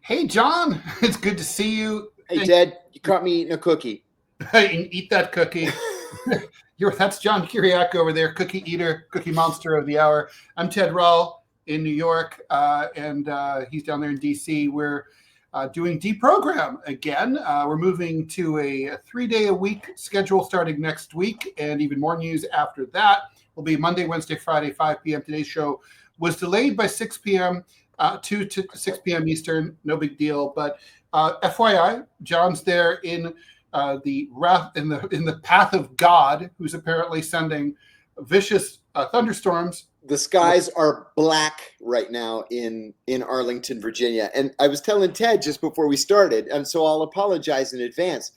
Hey, John, it's good to see you. Hey, Ted, you caught me eating a cookie. Eat that cookie. That's John Kiriakou over there, cookie eater, cookie monster of the hour. I'm Ted Rall in New York, and he's down there in DC. We're doing DeProgram again. We're moving to a 3-day-a-week schedule starting next week, and even more news after that will be Monday, Wednesday, Friday, 5 p.m. Today's show was delayed by 6 p.m. 2 to 6 p.m. Eastern, no big deal. But FYI, John's there in the wrath in the path of God, who's apparently sending vicious thunderstorms. The skies are black right now in Arlington, Virginia. And I was telling Ted just before we started, and so I'll apologize in advance,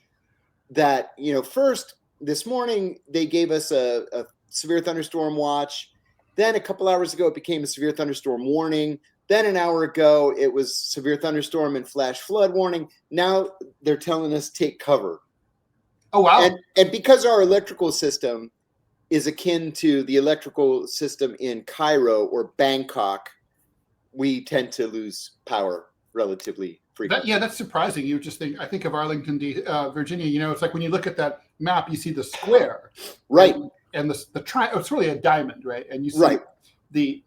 that, first this morning they gave us a severe thunderstorm watch. Then a couple hours ago, it became a severe thunderstorm warning. Then an hour ago, it was severe thunderstorm and flash flood warning. Now they're telling us take cover. Oh, wow. And because our electrical system is akin to the electrical system in Cairo or Bangkok, we tend to lose power relatively frequently. That's surprising. I think of Arlington, Virginia. It's like when you look at that map, you see the square. Right. And the triangle, it's really a diamond, right? And you see right. The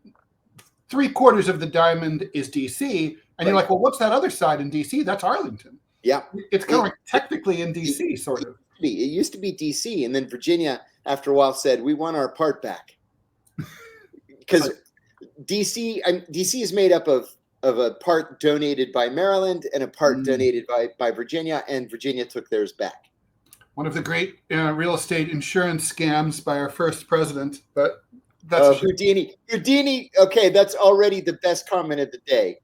3/4 of the diamond is DC, and you're like, well, what's that other side in DC? That's Arlington. Yeah. It's kind of like technically in DC, sort of. It used to be DC, and then Virginia, after a while, said, we want our part back. Because DC is made up of a part donated by Maryland and a part donated by Virginia, and Virginia took theirs back. One of the great real estate insurance scams by our first president, but that's Houdini. Houdini, okay, that's already the best comment of the day.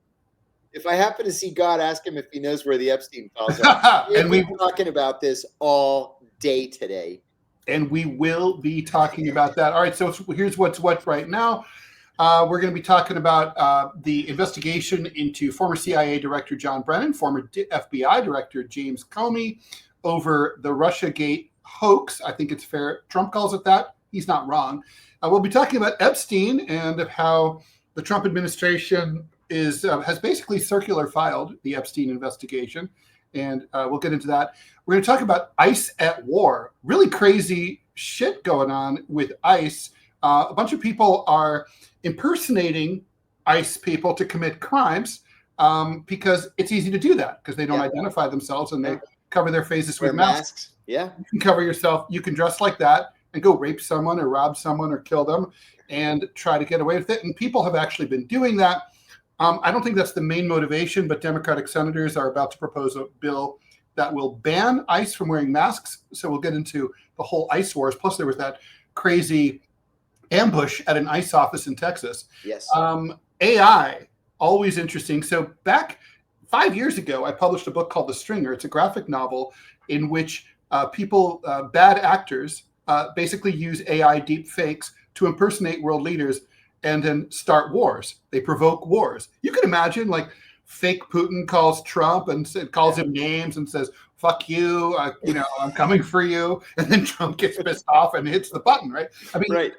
If I happen to see God, ask him if he knows where the Epstein files are. And we've been talking about this all day today. And we will be talking about that. All right, so here's what's what right now. We're going to be talking about the investigation into former CIA Director John Brennan, former FBI Director James Comey, over the RussiaGate hoax. I think it's fair. Trump calls it that. He's not wrong. We'll be talking about Epstein and how the Trump administration has basically circular filed the Epstein investigation. And we'll get into that. We're going to talk about ICE at war. Really crazy shit going on with ICE. A bunch of people are impersonating ICE people to commit crimes because it's easy to do that because they don't identify themselves and they cover their faces with masks. Yeah. You can cover yourself. You can dress like that and go rape someone or rob someone or kill them and try to get away with it. And people have actually been doing that. I don't think that's the main motivation, but Democratic senators are about to propose a bill that will ban ICE from wearing masks. So we'll get into the whole ICE wars. Plus, there was that crazy ambush at an ICE office in Texas. Yes. AI, always interesting. So back 5 years ago, I published a book called The Stringer. It's a graphic novel in which bad actors, basically use AI deep fakes to impersonate world leaders and then start wars. They provoke wars. You can imagine like fake Putin calls Trump and calls him names and says, fuck you, I'm coming for you. And then Trump gets pissed off and hits the button, right? I mean,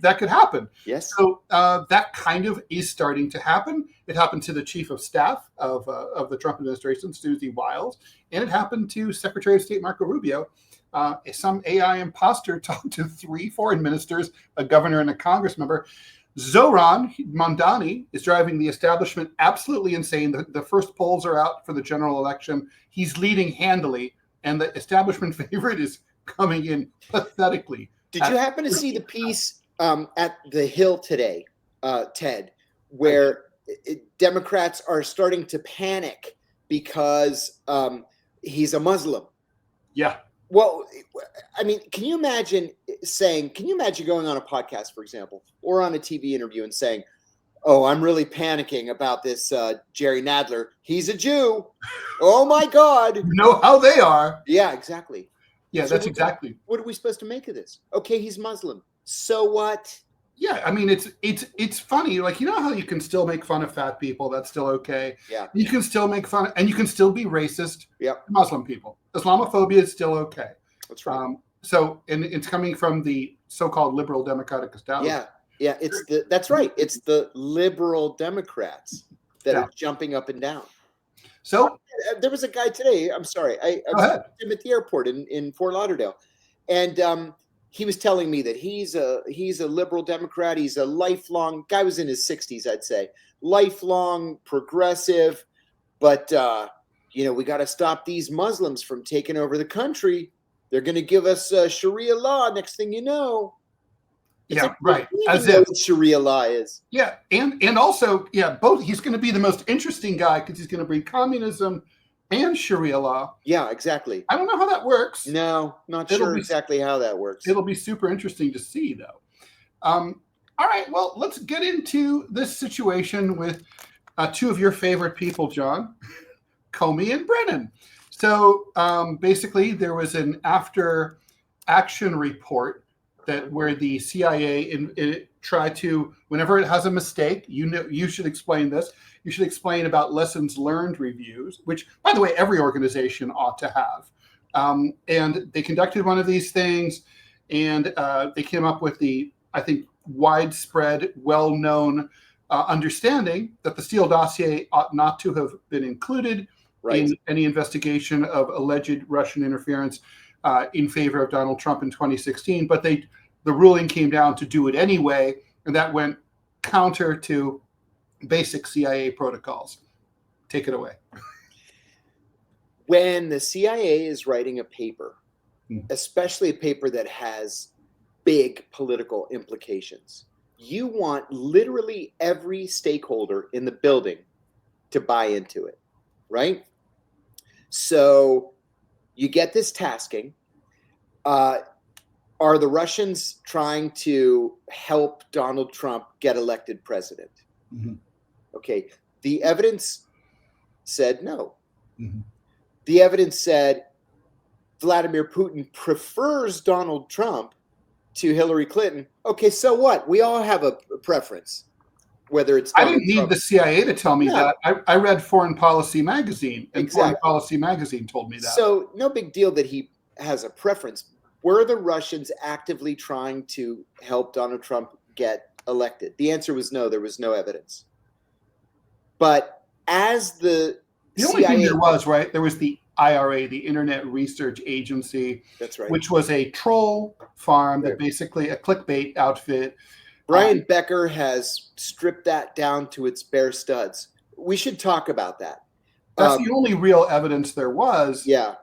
that could happen. Yes. So that kind of is starting to happen. It happened to the chief of staff of the Trump administration, Susie Wiles, and it happened to Secretary of State Marco Rubio. Some AI imposter talked to 3 foreign ministers, a governor, and a Congress member. Zoron Mandani is driving the establishment absolutely insane. The first polls are out for the general election. He's leading handily, and the establishment favorite is coming in pathetically. Did you happen to see the piece at The Hill today, Ted, where Democrats are starting to panic because he's a Muslim? Yeah. Well, I mean, can you imagine going on a podcast, for example, or on a TV interview and saying, oh, I'm really panicking about this Jerry Nadler. He's a Jew. Oh, my God. You know how they are. Yeah, exactly. Yeah, so that's exactly. What are we supposed to make of this? Okay, he's Muslim. So what? Yeah, I mean, it's funny. Like, how you can still make fun of fat people. That's still okay. Yeah. You can still make fun, and you can still be racist. Yeah. Muslim people. Islamophobia is still okay. That's right. And it's coming from the so-called liberal Democratic establishment. Yeah. That's right. It's the liberal Democrats that are jumping up and down. So There was a guy today. I'm sorry. I go was ahead. him at the airport in Fort Lauderdale, and he was telling me that he's a liberal Democrat. He's a lifelong guy. Was in his 60s, I'd say, lifelong progressive. But we got to stop these Muslims from taking over the country. They're going to give us Sharia law. Next thing you know, it's like, Right. As if what Sharia law is. Yeah, and also, both. He's going to be the most interesting guy because he's going to bring communism and Sharia law. Yeah, exactly. I don't know how that works. No, not sure exactly how that works. It'll be super interesting to see, though. All right, well, let's get into this situation with two of your favorite people, John, Comey and Brennan. So basically, there was an after-action report where the CIA tried to, whenever it has a mistake, you should explain this. You should explain about lessons learned reviews, which, by the way, every organization ought to have. And they conducted one of these things, and they came up with the, I think, widespread, well-known understanding that the Steele Dossier ought not to have been included in any investigation of alleged Russian interference in favor of Donald Trump in 2016. But the ruling came down to do it anyway, and that went counter to basic CIA protocols. Take it away. When the CIA is writing a paper, especially a paper that has big political implications, you want literally every stakeholder in the building to buy into it, right? So you get this tasking. Are the Russians trying to help Donald Trump get elected president? Mm-hmm. Okay. The evidence said no. Mm-hmm. The evidence said Vladimir Putin prefers Donald Trump to Hillary Clinton. Okay, so what? We all have a preference, whether it's Donald I didn't need Trump. the CIA to tell me that. I read Foreign Policy Magazine, and Exactly. Foreign Policy Magazine told me that. So no big deal that he has a preference. Were the Russians actively trying to help Donald Trump get elected? The answer was no. There was no evidence. But as the only CIA, thing there was, right, there was the IRA, the Internet Research Agency, that's right, which was a troll farm that basically a clickbait outfit. Brian Becker has stripped that down to its bare studs. We should talk about that. That's the only real evidence there was. Yeah.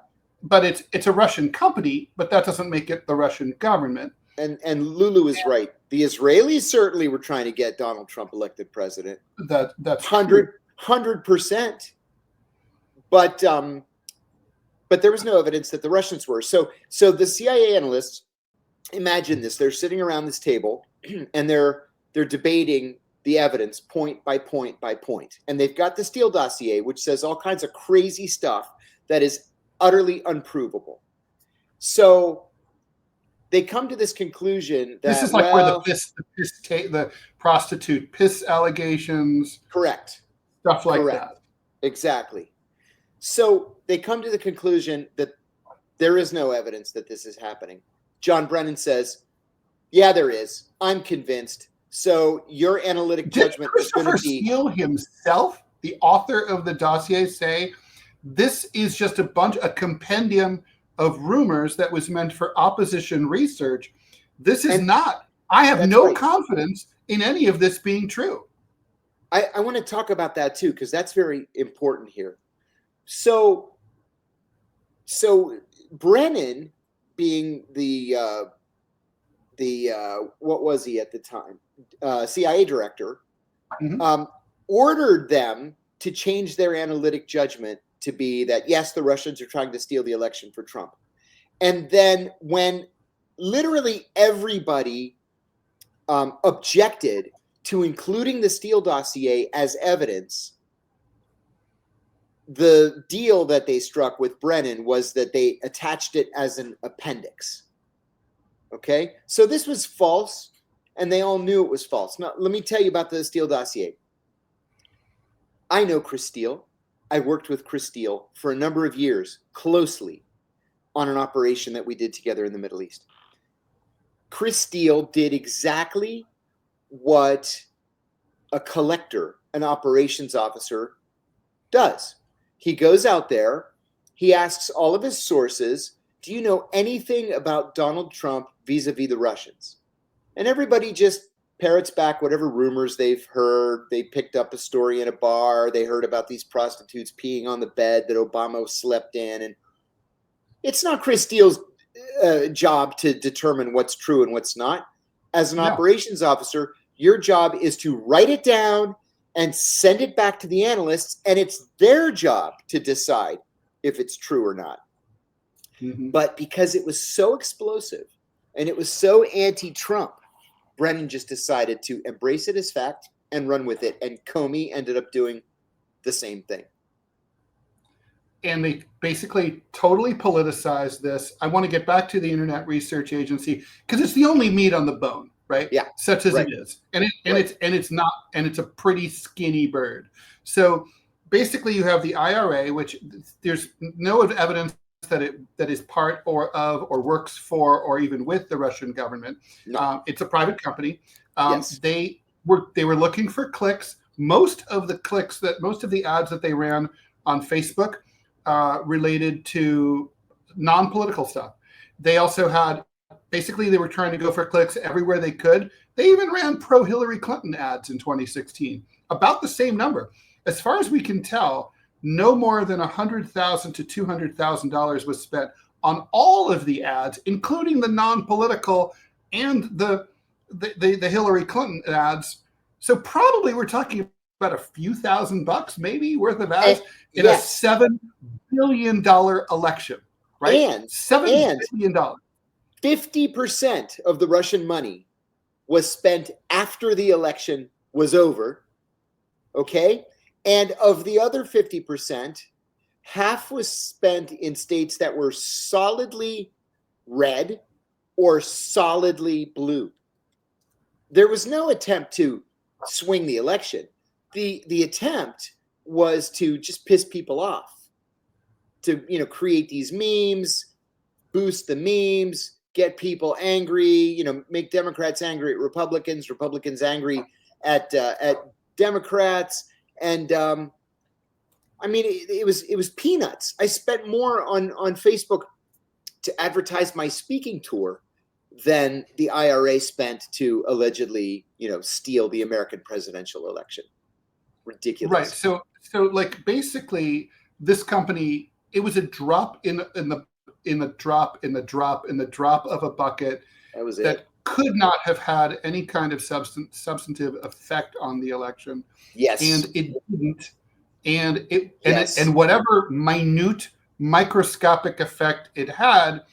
But it's a Russian company, but that doesn't make it the Russian government. And Lulu is right. The Israelis certainly were trying to get Donald Trump elected president. That's 100%. But there was no evidence that the Russians were. So the CIA analysts, imagine this: they're sitting around this table and they're debating the evidence point by point by point, and they've got the Steele Dossier, which says all kinds of crazy stuff that is utterly unprovable. So they come to this conclusion that this is like where the prostitute piss allegations, correct, stuff like that. Exactly. So they come to the conclusion that there is no evidence that this is happening. John Brennan says, "Yeah, there is. I'm convinced. So your analytic judgment is going to be." Steele himself, the author of the dossier, say this is just a compendium of rumors that was meant for opposition research. This is not. I have no confidence in any of this being true. I want to talk about that too, because that's very important here. So Brennan, being the what was he at the time? CIA director, ordered them to change their analytic judgment to be that, yes, the Russians are trying to steal the election for Trump. And then when literally everybody objected to including the Steele Dossier as evidence, the deal that they struck with Brennan was that they attached it as an appendix. Okay? So this was false, and they all knew it was false. Now, let me tell you about the Steele Dossier. I know Chris Steele. I worked with Chris Steele for a number of years closely on an operation that we did together in the Middle East. Chris Steele did exactly what a collector, an operations officer, does. He goes out there. He asks all of his sources, do you know anything about Donald Trump vis-a-vis the Russians? And everybody just parrots back whatever rumors they've heard. They picked up a story in a bar. They heard about these prostitutes peeing on the bed that Obama slept in. And it's not Chris Steele's job to determine what's true and what's not. As an operations officer, your job is to write it down and send it back to the analysts, and it's their job to decide if it's true or not. Mm-hmm. But because it was so explosive and it was so anti-Trump, Brennan just decided to embrace it as fact and run with it. And Comey ended up doing the same thing. And they basically totally politicized this. I want to get back to the Internet Research Agency because it's the only meat on the bone, right? Yeah, such as it is, and it's a pretty skinny bird. So basically, you have the IRA, which there's no evidence that is part or works for or even with the Russian government. No. It's a private company. Yes. They were looking for clicks. Most of the ads that they ran on Facebook related to non-political stuff. They also had, basically they were trying to go for clicks everywhere they could. They even ran pro-Hillary Clinton ads in 2016, about the same number. As far as we can tell, no more than $100,000 to $200,000 was spent on all of the ads, including the non-political and the Hillary Clinton ads. So probably we're talking about a few $1,000 maybe worth of ads in a $7 billion election, right? And $7 billion. 50% of the Russian money was spent after the election was over. Okay. And of the other 50%, half was spent in states that were solidly red or solidly blue. There was no attempt to swing the election. The attempt was to just piss people off, to create these memes, boost the memes, get people angry, make Democrats angry at Republicans, Republicans angry at Democrats. And it was peanuts. I spent more on Facebook to advertise my speaking tour than the IRA spent to allegedly, steal the American presidential election. Ridiculous. Right. So like basically this company, it was a drop in the drop of a bucket that could not have had any kind of substantive effect on the election. Yes. And it didn't. And whatever minute microscopic effect it had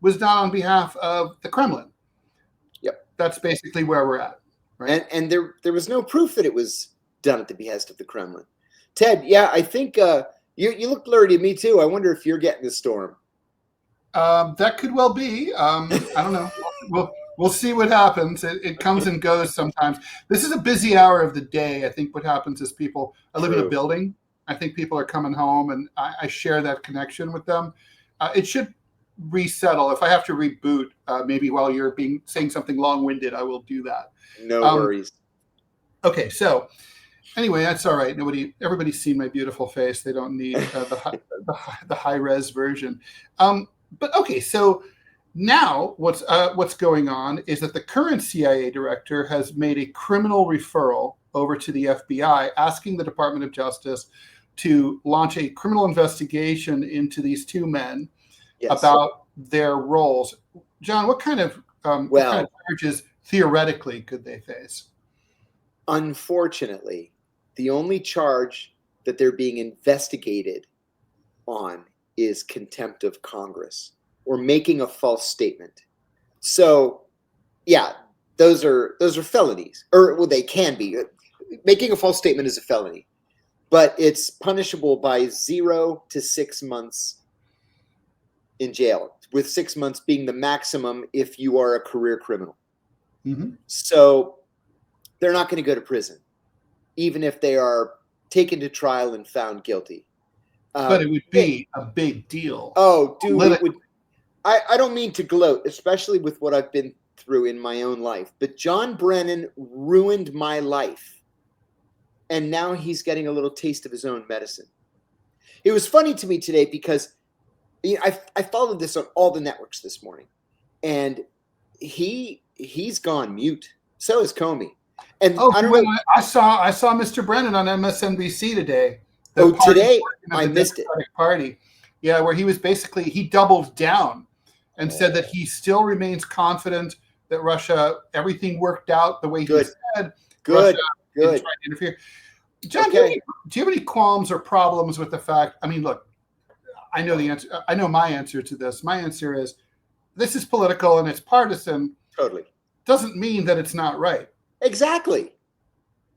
was done on behalf of the Kremlin. Yep. That's basically where we're at. Right. And there was no proof that it was done at the behest of the Kremlin. Ted, I think you look blurry to me too. I wonder if you're getting the storm. That could well be. I don't know. We'll see what happens. It comes and goes sometimes. This is a busy hour of the day. I think what happens is I live in a building. I think people are coming home, and I share that connection with them. It should resettle. If I have to reboot, maybe while you're saying something long-winded, I will do that. No worries. Okay, so anyway, that's all right. Everybody's seen my beautiful face. They don't need the high-res version. But okay, so now what's going on is that the current CIA director has made a criminal referral over to the FBI, asking the Department of Justice to launch a criminal investigation into these two men about their roles. John, what kind of charges theoretically could they face? Unfortunately, the only charge that they're being investigated on is contempt of Congress or making a false statement. So, those are felonies, or they can be. Making a false statement is a felony, but it's punishable by 0 to 6 months in jail, with 6 months being the maximum if you are a career criminal. Mm-hmm. So they're not going to go to prison, even if they are taken to trial and found guilty. But it would be a big deal. Oh, dude, it would. I don't mean to gloat, especially with what I've been through in my own life, but John Brennan ruined my life. And now he's getting a little taste of his own medicine. It was funny to me today because I followed this on all the networks this morning, and he's gone mute. So is Comey. And I don't know. I saw Mr. Brennan on MSNBC today. Today I missed it. Party, yeah, where he was basically he doubled down and said that he still remains confident that Russia, everything worked out the way he said. Good. Trying to interfere. John, do you have any qualms or problems with the fact? I mean, look, I know the answer. I know my answer to this. My answer is this is political and it's partisan. Totally. Doesn't mean that it's not right. Exactly.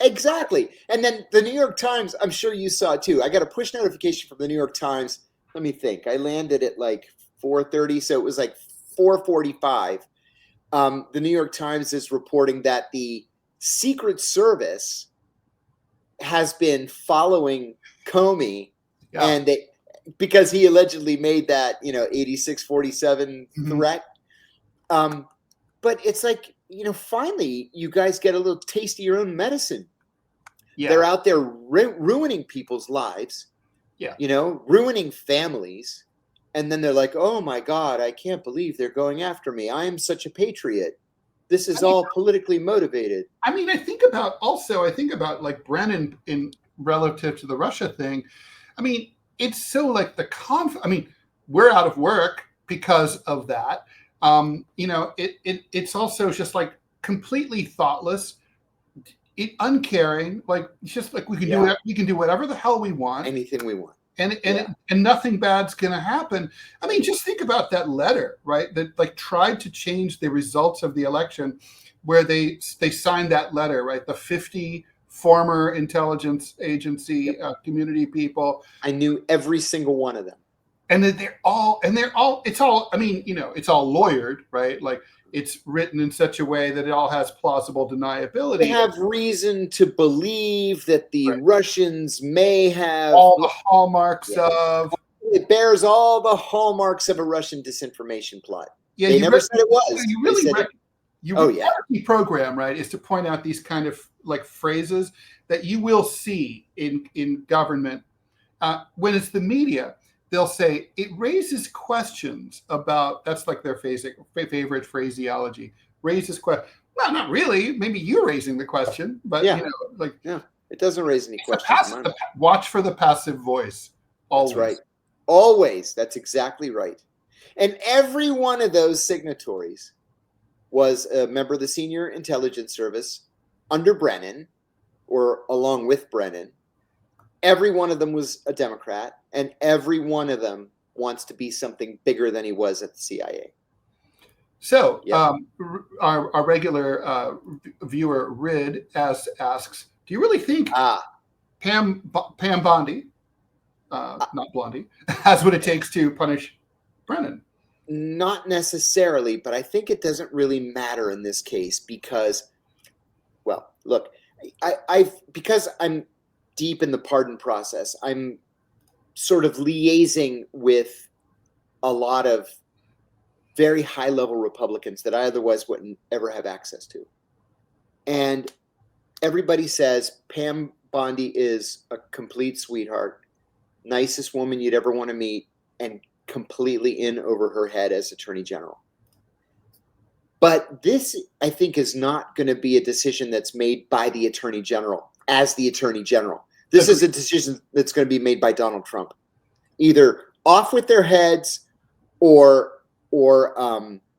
And then the New York Times, I'm sure you saw it too. I got a push notification from the New York Times. Let me think. I landed at like 4:30, so it was like 4:45. The New York Times is reporting that the Secret Service has been following Comey, and because he allegedly made that 8647 threat. But it's like, finally you guys get a little taste of your own medicine. Yeah. They're out there ruining people's lives, ruining families. And then they're like, oh my God, I can't believe they're going after me. I am such a patriot. This is all politically motivated. I mean, I think about like Brennan in relative to the Russia thing. I mean, it's so like I mean, we're out of work because of that. It's also just like completely thoughtless, uncaring. Like it's just like we can do whatever the hell we want, anything we want, and nothing bad's gonna happen. I mean, just think about that letter, right? That like tried to change the results of the election, where they signed that letter, right? The 50 former intelligence agency community people. I knew every single one of them. And they're all, it's all, I mean, it's all lawyered, right? Like it's written in such a way that it all has plausible deniability. They have reason to believe that the Russians may have all the hallmarks of. It bears all the hallmarks of a Russian disinformation plot. Yeah, they never said it was. You really DeProgram, right, is to point out these kind of like phrases that you will see in government when it's the media. They'll say it raises questions about. That's like their favorite phraseology. Raises questions. Well, not really. Maybe you're raising the question, but it doesn't raise any questions. Watch for the passive voice. Always. That's right. Always. That's exactly right. And every one of those signatories was a member of the Senior Intelligence Service under Brennan, or along with Brennan. Every one of them was a Democrat, and every one of them wants to be something bigger than he was at the CIA. So our regular viewer, Rid, asks, do you really think Pam Bondi, not Blondie, has what it takes to punish Brennan? Not necessarily, but I think it doesn't really matter in this case because, well, look, because I'm deep in the pardon process, I'm sort of liaising with a lot of very high-level Republicans that I otherwise wouldn't ever have access to. And everybody says Pam Bondi is a complete sweetheart, nicest woman you'd ever want to meet, and completely in over her head as Attorney General. But this, I think, is not going to be a decision that's made by the Attorney General as the Attorney General. This is a decision that's going to be made by Donald Trump. Either off with their heads or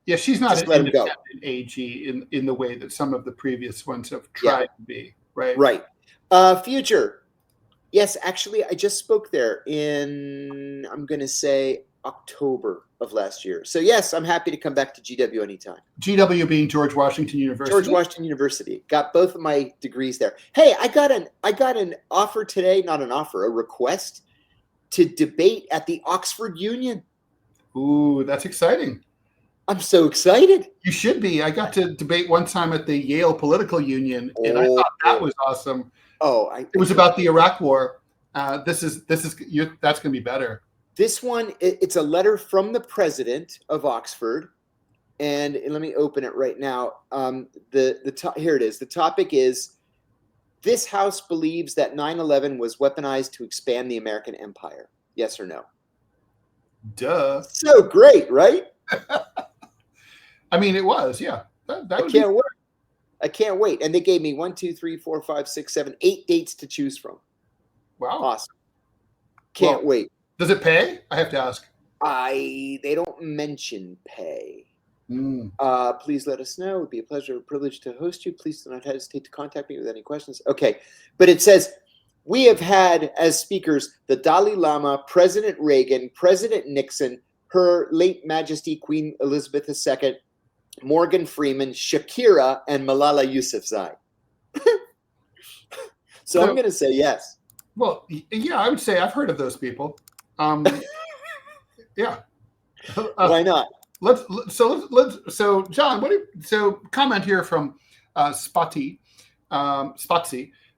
she's not an independent AG in the way that some of the previous ones have tried to be, right? Right. Future. Yes, actually, I just spoke there in, I'm going to say, October of last year. So yes, I'm happy to come back to GW anytime. GW being George Washington University. George Washington University. Got both of my degrees there. Hey, I got an offer today, not an offer, a request to debate at the Oxford Union. Ooh, that's exciting. I'm so excited. You should be. I got to debate one time at the Yale Political Union, and I thought that was awesome. It was about the Iraq War. That's going to be better. This one, it's a letter from the president of Oxford, and let me open it right now. Here it is. The topic is, this House believes that 9/11 was weaponized to expand the American empire. Yes or no? Duh. So great, right? I mean, it was, yeah. That I would can't wait. I can't wait. And they gave me 1, 2, 3, 4, 5, 6, 7, 8 dates to choose from. wow. Awesome. Can't Well, wait. Does it pay? I have to ask. They don't mention pay. Mm. Please let us know. It would be a pleasure and privilege to host you. Please do not hesitate to contact me with any questions. Okay. But it says, we have had as speakers the Dalai Lama, President Reagan, President Nixon, Her Late Majesty Queen Elizabeth II, Morgan Freeman, Shakira, and Malala Yousafzai. So I'm going to say yes. Well, yeah, I would say I've heard of those people. Yeah. Why not? So John, comment here from Spatsy.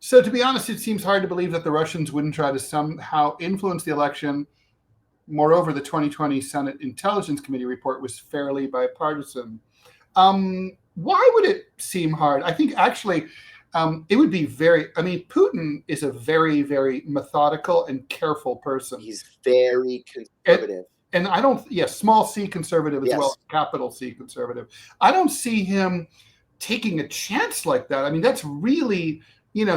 So to be honest, it seems hard to believe that the Russians wouldn't try to somehow influence the election. Moreover, the 2020 Senate Intelligence Committee report was fairly bipartisan. Why would it seem hard? I think actually it would be Putin is a very, very methodical and careful person. He's very conservative. And I don't, small c conservative as well as capital C conservative. I don't see him taking a chance like that. I mean, that's really,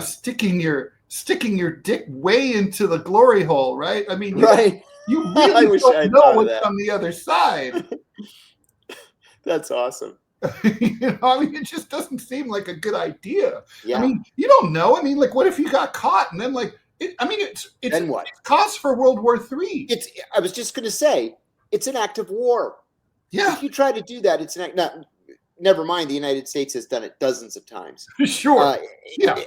sticking your dick way into the glory hole, right? I mean, you really don't know what's on the other side. That's awesome. It just doesn't seem like a good idea. Yeah. I mean, you don't know. I mean, like, what if you got caught and then it's then what? It's cause for World War III. I was just going to say, it's an act of war. Yeah. If you try to do that, it's an act. Never mind, the United States has done it dozens of times. Sure.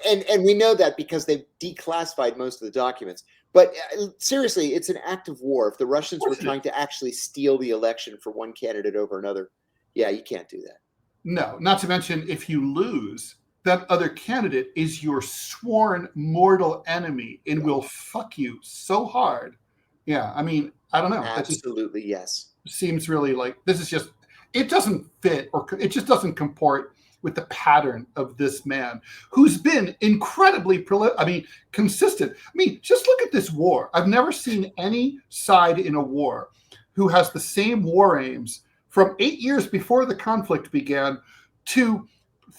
And we know that because they've declassified most of the documents. But seriously, it's an act of war. If the Russians were trying to actually steal the election for one candidate over another, you can't do that. No, not to mention if you lose, that other candidate is your sworn mortal enemy and will fuck you so hard. Yeah, I mean, I don't know. Absolutely, yes. Seems really like this is just, it doesn't fit, or it just doesn't comport with the pattern of this man who's been incredibly consistent. I mean, just look at this war. I've never seen any side in a war who has the same war aims from 8 years before the conflict began to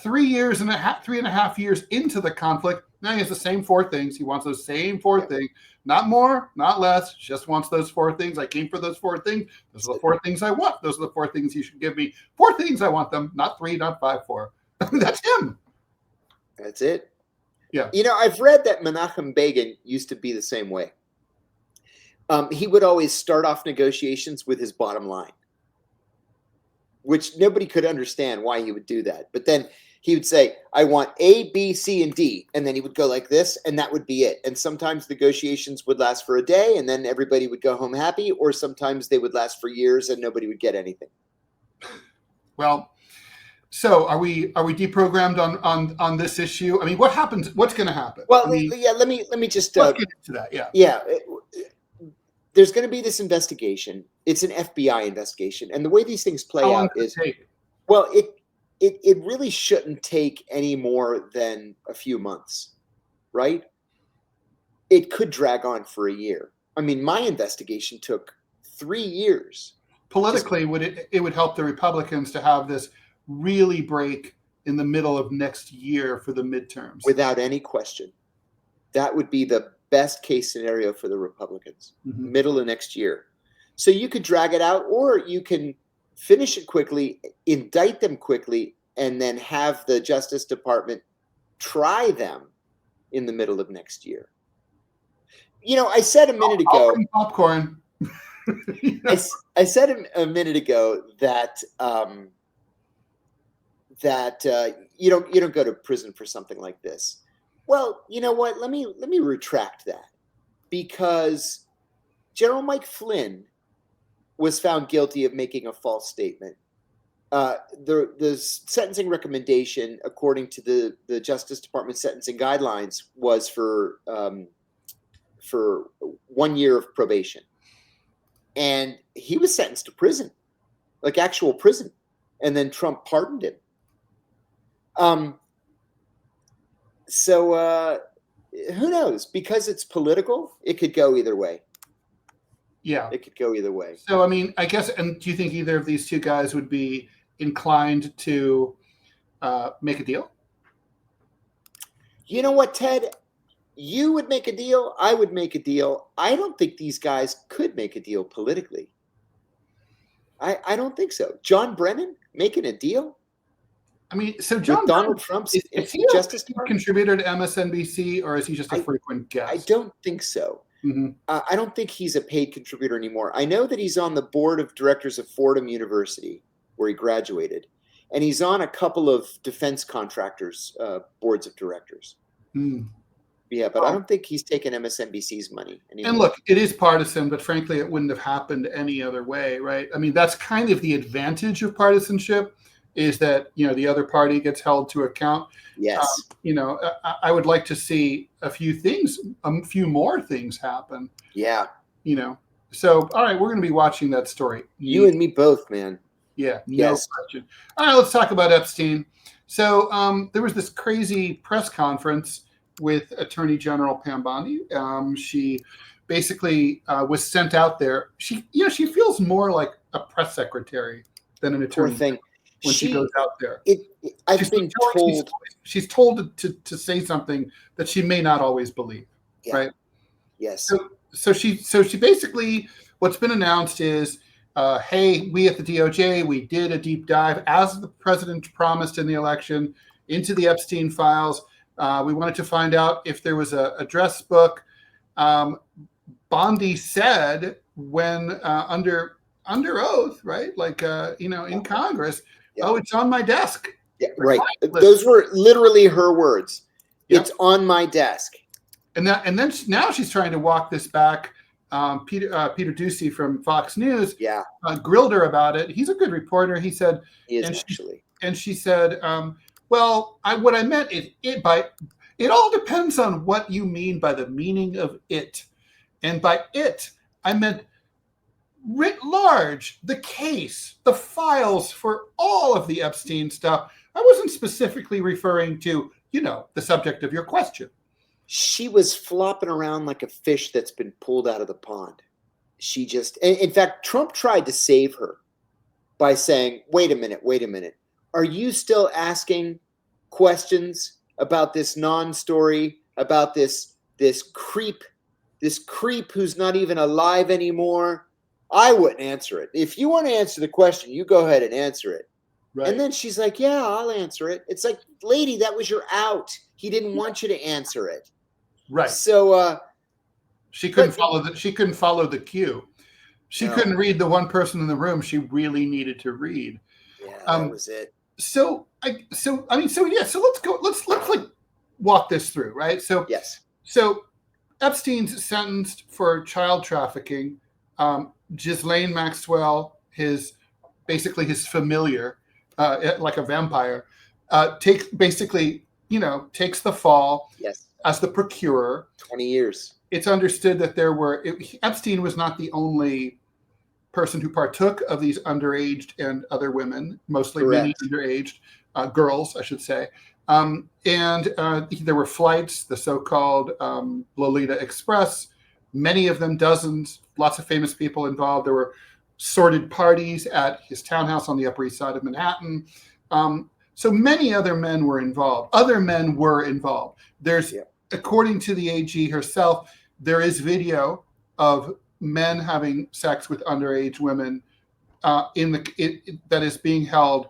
3.5 years into the conflict. Now he has the same 4 things. He wants those same 4 things, not more, not less, just wants those 4 things. I came for those 4 things. Those are the 4 things I want. Those are the 4 things you should give me. 4 things I want them, not 3, not 5, 4. That's him. That's it. Yeah. I've read that Menachem Begin used to be the same way. He would always start off negotiations with his bottom line, which nobody could understand why he would do that. But then he would say, I want A, B, C, and D. And then he would go like this, and that would be it. And sometimes negotiations would last for a day, and then everybody would go home happy, or sometimes they would last for years and nobody would get anything. Well, so are we deprogrammed on this issue? I mean, what happens? What's going to happen? Well, let me just let's get into that. Yeah. There's going to be this investigation. It's an FBI investigation, and the way these things play out is, well, it really shouldn't take any more than a few months, right? It could drag on for a year. I mean, my investigation took 3 years. Politically, it would help the Republicans to have this really break in the middle of next year for the midterms? Without any question. That would be the best case scenario for the Republicans, middle of next year. So you could drag it out, or you can finish it quickly, indict them quickly, and then have the Justice Department try them in the middle of next year. I said a minute ago. Popcorn. I said a minute ago that you don't go to prison for something like this. Well, you know what? Let me retract that, because General Mike Flynn was found guilty of making a false statement. The sentencing recommendation, according to the Justice Department sentencing guidelines, was for 1 year of probation, and he was sentenced to prison, like actual prison, and then Trump pardoned him. So who knows? Because it's political, it could go either way. Yeah. It could go either way. So, I mean, I guess, and do you think either of these two guys would be inclined to make a deal? You know what, Ted? You would make a deal. I would make a deal. I don't think these guys could make a deal politically. I don't think so. John Brennan making a deal? I mean, so John with Donald Trump's is he Justice a contributor to MSNBC, or is he just a frequent guest? I don't think so. Mm-hmm. I don't think he's a paid contributor anymore. I know that he's on the board of directors of Fordham University, where he graduated, and he's on a couple of defense contractors' boards of directors. Mm. Yeah, but I don't think he's taken MSNBC's money anymore. And look, it is partisan, but frankly, it wouldn't have happened any other way, right? I mean, that's kind of the advantage of partisanship, is that, you know, the other party gets held to account. Yes. You know, I would like to see a few more things happen. Yeah. You know, so, all right, we're going to be watching that story. You and me both, man. Yeah, no question. All right, let's talk about Epstein. So there was this crazy press conference with Attorney General Pam Bondi. She basically was sent out there. She feels more like a press secretary than an attorney. Poor thing. When she goes out there. I've been told. She's told to say something that she may not always believe, right? Yes. So she basically, what's been announced is, hey, we at the DOJ, we did a deep dive, as the president promised in the election, into the Epstein files. We wanted to find out if there was a address book. Bondi said when under oath, right? Like, in Congress, oh, it's on my desk. Yeah, right. Those were literally her words. Yep. It's on my desk. And then now she's trying to walk this back. Peter Dossier from Fox News grilled her about it. He's a good reporter. He said, and she said, well, what I meant is it all depends on what you mean by the meaning of it. And by it, I meant writ large, the case, the files for all of the Epstein stuff. I wasn't specifically referring to, the subject of your question. She was flopping around like a fish that's been pulled out of the pond. In fact, Trump tried to save her by saying, wait a minute. Are you still asking questions about this non-story, about this creep who's not even alive anymore? I wouldn't answer it. If you want to answer the question, you go ahead and answer it. Right. And then she's like, yeah, I'll answer it. It's like, lady, that was your out. He didn't want you to answer it. Right. So she couldn't follow the cue. She couldn't read the one person in the room she really needed to read. Yeah, that was it. So let's like walk this through, right? So yes. So Epstein's sentenced for child trafficking. Ghislaine Maxwell, his familiar, like a vampire, takes the fall. Yes. As the procurer. 20 years. It's understood that Epstein was not the only person who partook of these underaged and other women, mostly many underaged girls, I should say. And there were flights, the so-called Lolita Express, many of them dozens, lots of famous people involved. There were sordid parties at his townhouse on the Upper East Side of Manhattan. So many other men were involved. There's, according to the AG herself, there is video of men having sex with underage women that is being held.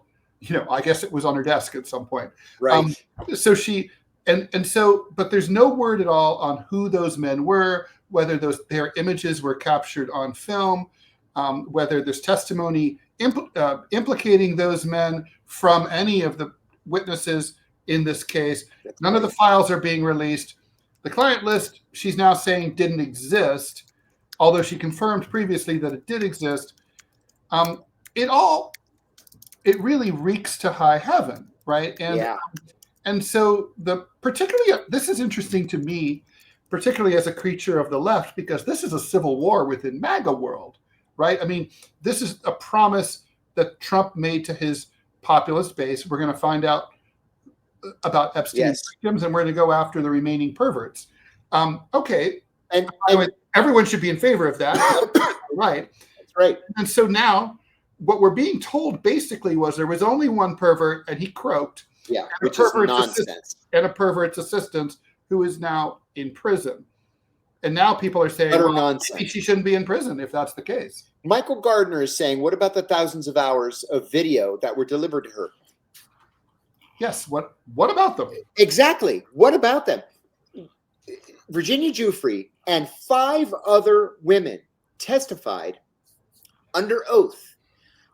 I guess it was on her desk at some point. Right. So she but there's no word at all on who those men were, whether their images were captured on film, whether there's testimony implicating those men from any of the witnesses in this case. None of the files are being released. The client list, she's now saying, didn't exist, although she confirmed previously that it did exist. It really reeks to high heaven, right? And so this is interesting to me, particularly as a creature of the left, because this is a civil war within MAGA world, right? I mean, this is a promise that Trump made to his populist base. We're going to find out about Epstein's victims, and we're going to go after the remaining perverts. Okay. And everyone should be in favor of that. right. That's right. And so now what we're being told basically was there was only one pervert and he croaked. Yeah, which is nonsense. And a pervert's assistant who is now in prison. And now people are saying, maybe she shouldn't be in prison if that's the case. Michael Gardner is saying, what about the thousands of hours of video that were delivered to her? Yes, what about them? Exactly. What about them? Virginia Giuffre and 5 other women testified under oath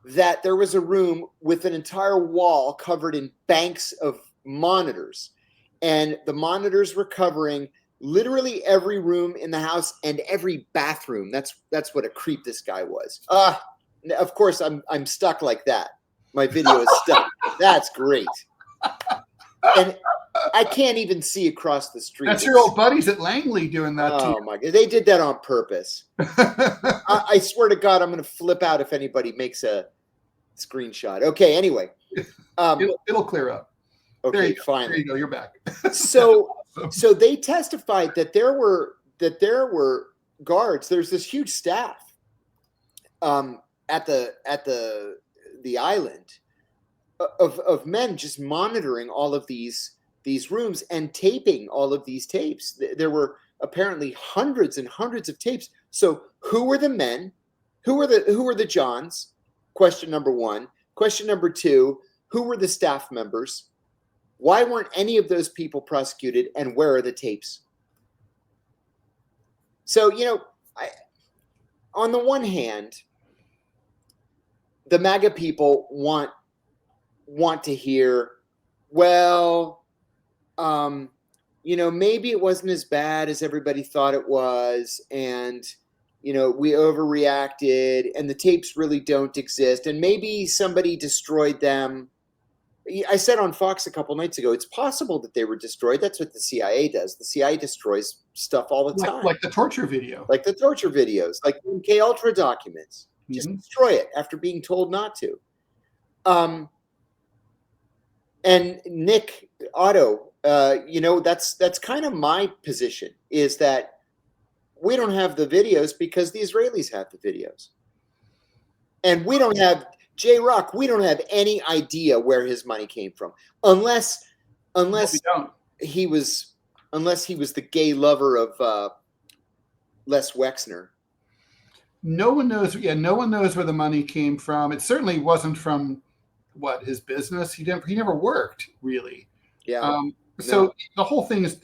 that there was a room with an entire wall covered in banks of monitors, and the monitors were covering literally every room in the house and every bathroom. That's what a creep this guy was. Of course, I'm stuck like that. My video is stuck. That's great. And I can't even see across the street. That's your old buddies at Langley doing that to you. Oh my God. They did that on purpose. I swear to God, I'm going to flip out if anybody makes a screenshot. Okay, anyway. It'll clear up. Okay, finally. There you go. You're back. So they testified that there were guards. There's this huge staff at the island of men just monitoring all of these rooms and taping all of these tapes. There were apparently hundreds and hundreds of tapes. So who were the men? Who were the Johns? Question number 1. Question number 2, who were the staff members? Why weren't any of those people prosecuted, and where are the tapes? So, on the one hand, the MAGA people want to hear, well, maybe it wasn't as bad as everybody thought it was, and we overreacted, and the tapes really don't exist, and maybe somebody destroyed them. I said on Fox a couple nights ago, it's possible that they were destroyed. That's what the CIA does. The CIA destroys stuff all the time. Like the torture video. Like the torture videos, like the MK Ultra documents. Just destroy it after being told not to. And Nick Otto, that's kind of my position, is that we don't have the videos because the Israelis have the videos. And we don't have J-Rock, we don't have any idea where his money came from, unless he was the gay lover of Les Wexner. No one knows. Yeah, no one knows where the money came from. It certainly wasn't from his business. He never worked really. Yeah. So the whole thing's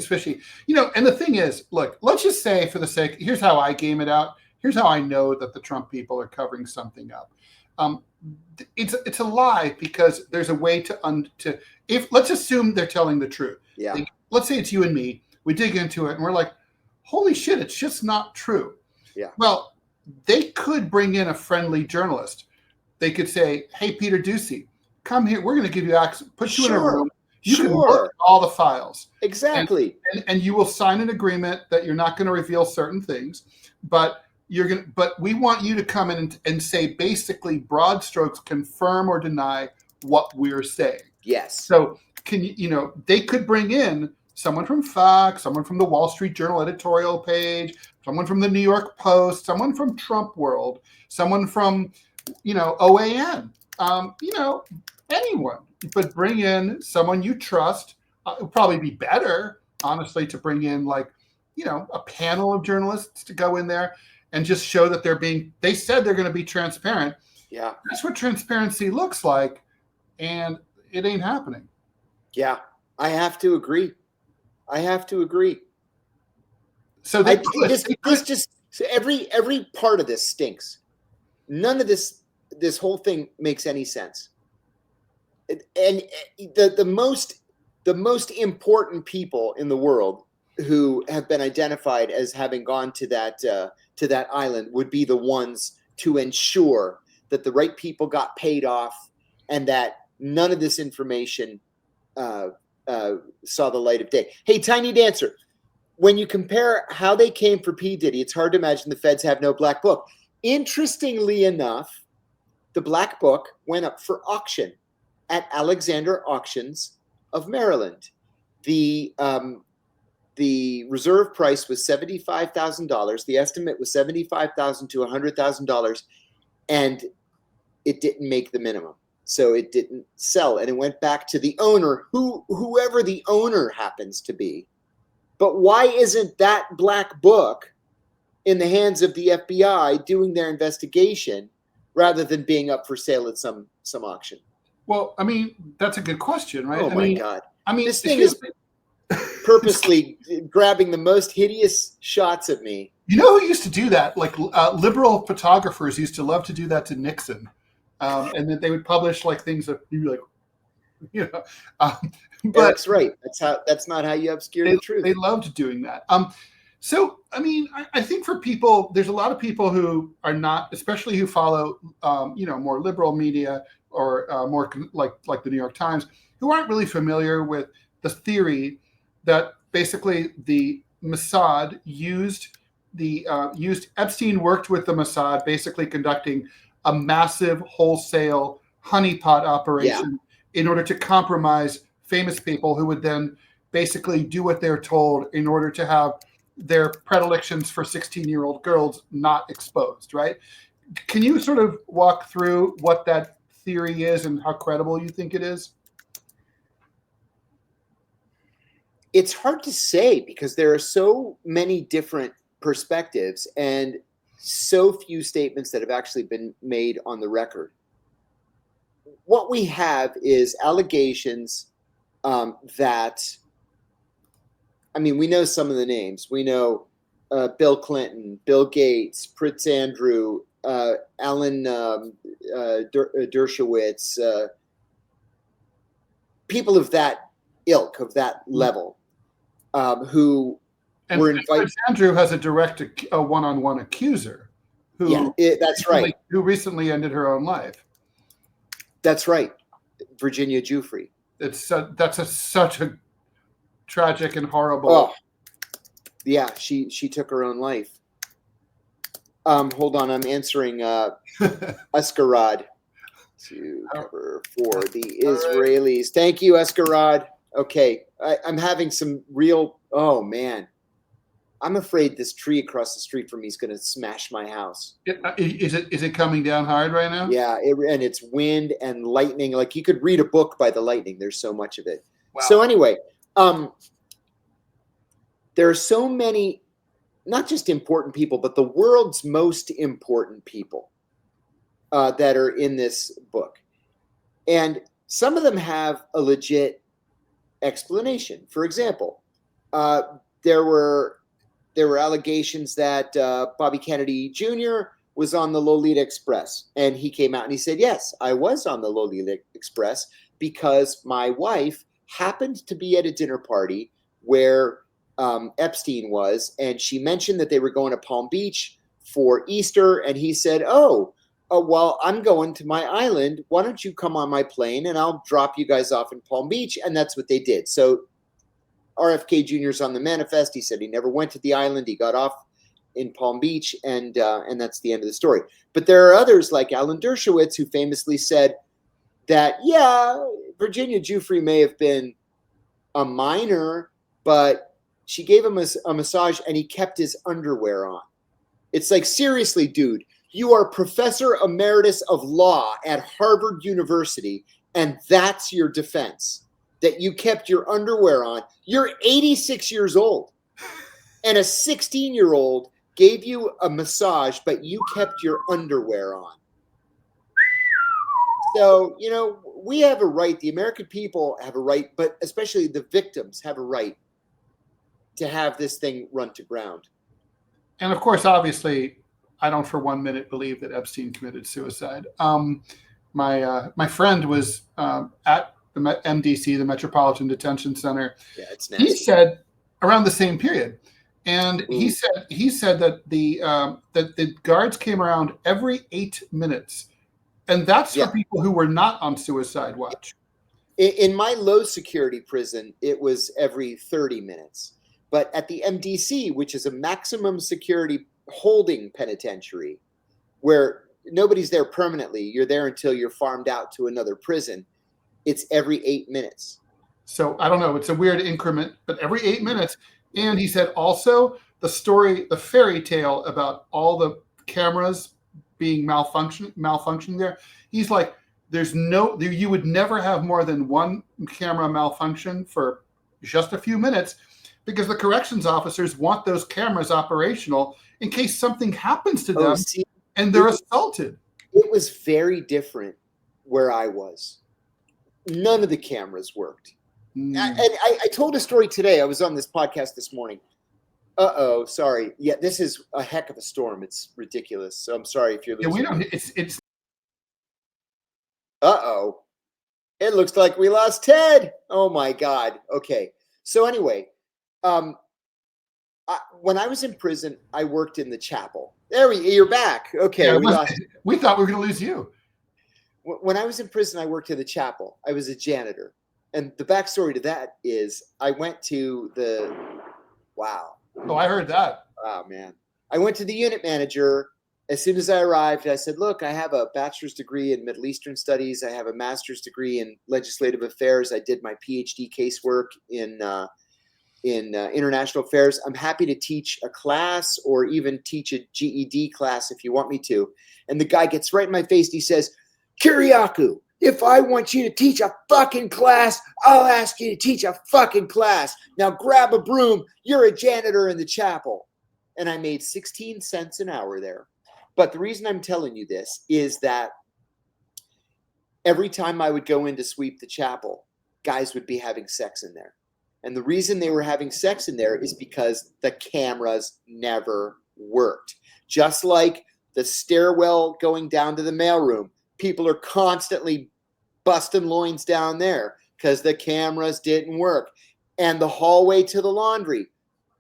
fishy. And the thing is, look, let's just say for the sake, here's how I game it out. Here's how I know that the Trump people are covering something up. It's a lie because there's a way if let's assume they're telling the truth. Yeah. Let's say it's you and me. We dig into it and we're like, holy shit, it's just not true. Yeah. Well, they could bring in a friendly journalist. They could say, hey, Peter Ducey, come here. We're going to give you access, put you in a room. You can look at all the files. Exactly. And you will sign an agreement that you're not going to reveal certain things, but we want you to come in and say basically broad strokes, confirm or deny what we're saying. Yes. So they could bring in someone from Fox, someone from the Wall Street Journal editorial page, someone from the New York Post, someone from Trump World, someone from, OAN, anyone, but bring in someone you trust. It would probably be better, honestly, to bring in a panel of journalists to go in there and just show that they said they're going to be transparent. Yeah. That's what transparency looks like. And it ain't happening. Yeah. I have to agree. So every part of this stinks. None of this whole thing makes any sense. And the most important people in the world who have been identified as having gone to that island would be the ones to ensure that the right people got paid off and that none of this information saw the light of day. Hey, Tiny Dancer, when you compare how they came for P. Diddy, it's hard to imagine the feds have no black book. Interestingly enough, the black book went up for auction at Alexander Auctions of Maryland. The the reserve price was $75,000. The estimate was $75,000 to $100,000, and it didn't make the minimum. So it didn't sell, and it went back to the owner, whoever the owner happens to be. But why isn't that black book in the hands of the FBI doing their investigation rather than being up for sale at some auction? Well, I mean, that's a good question, right? Oh my God. I mean, this thing is purposely grabbing the most hideous shots at me. You know who used to do that? Like liberal photographers used to love to do that to Nixon. And then they would publish like things that you'd be like, you know, but that's right. That's not how you obscure the truth. They loved doing that. So, I mean, I think for people, there's a lot of people who are not, especially who follow, more liberal media or more like the New York Times, who aren't really familiar with the theory that basically the Mossad used Epstein worked with the Mossad, basically conducting a massive wholesale honeypot operation in order to compromise famous people who would then basically do what they're told in order to have their predilections for 16-year-old girls not exposed, right? Can you sort of walk through what that theory is and how credible you think it is? It's hard to say because there are so many different perspectives and so few statements that have actually been made on the record. What we have is allegations that, I mean, we know some of the names. We know Bill Clinton, Bill Gates, Prince Andrew, Alan Dershowitz, people of that ilk, of that level, who were invited. Prince Andrew has a direct one-on-one accuser who that's right. Who recently ended her own life. That's right. Virginia Giuffre. That's such a tragic and horrible. Yeah, she took her own life. Hold on, I'm answering Escarad to cover for the Israelis. Thank you, Escarad. Okay, I'm having some real. Oh man, I'm afraid this tree across the street from me is going to smash my house. Is it coming down hard right now? Yeah, and it's wind and lightning. Like you could read a book by the lightning. There's so much of it. Wow. So anyway, there are so many, not just important people, but the world's most important people that are in this book. And some of them have a legit explanation. For example, there were allegations that Bobby Kennedy Jr. was on the Lolita Express. And he came out and he said, yes, I was on the Lolita Express because my wife happened to be at a dinner party where Epstein was, and she mentioned that they were going to Palm Beach for Easter, and he said, well, I'm going to my island. Why don't you come on my plane, and I'll drop you guys off in Palm Beach, and that's what they did. So RFK Jr.'s on the manifest. He said he never went to the island. He got off in Palm Beach, and that's the end of the story. But there are others like Alan Dershowitz who famously said that, Virginia Giuffre may have been a minor, but she gave him a massage and he kept his underwear on. It's like, seriously, dude, you are professor emeritus of law at Harvard University, and that's your defense, that you kept your underwear on. You're 86 years old, and a 16-year-old gave you a massage, but you kept your underwear on. So, we have a right, the American people have a right, but especially the victims have a right to have this thing run to ground. And of course, obviously, I don't for 1 minute believe that Epstein committed suicide. My friend was at the MDC, the Metropolitan Detention Center. Yeah, it's nasty. He said around the same period, and he said that the guards came around every 8 minutes, and that's for people who were not on suicide watch. In my low security prison, it was every 30 minutes. But at the MDC, which is a maximum security holding penitentiary, where nobody's there permanently, you're there until you're farmed out to another prison, it's every 8 minutes. So I don't know, it's a weird increment, but every 8 minutes, And he said also the fairy tale about all the cameras being malfunctioning there. He's like, you would never have more than one camera malfunction for just a few minutes because the corrections officers want those cameras operational in case something happens to them and they're assaulted. It was very different where I was. None of the cameras worked. And I told a story today. I was on this podcast this morning. Sorry. Yeah, this is a heck of a storm. It's ridiculous. So I'm sorry if you're losing. Yeah, it's. It looks like we lost Ted. Oh my God. Okay. So anyway, when I was in prison, I worked in the chapel. You're back. Okay. Yeah, we thought we were going to lose you. When I was in prison, I worked in the chapel. I was a janitor. And the backstory to that is I went to wow. Oh, I heard that. Oh, man. I went to the unit manager. As soon as I arrived, I said, look, I have a bachelor's degree in Middle Eastern studies. I have a master's degree in legislative affairs. I did my PhD casework in international affairs. I'm happy to teach a class or even teach a GED class if you want me to. And the guy gets right in my face. He says, Kiriakou, if I want you to teach a fucking class, I'll ask you to teach a fucking class. Now grab a broom. You're a janitor in the chapel. And I made 16 cents an hour there. But the reason I'm telling you this is that every time I would go in to sweep the chapel, guys would be having sex in there. And the reason they were having sex in there is because the cameras never worked. Just like the stairwell going down to the mailroom, people are constantly busting loins down there because the cameras didn't work. And the hallway to the laundry,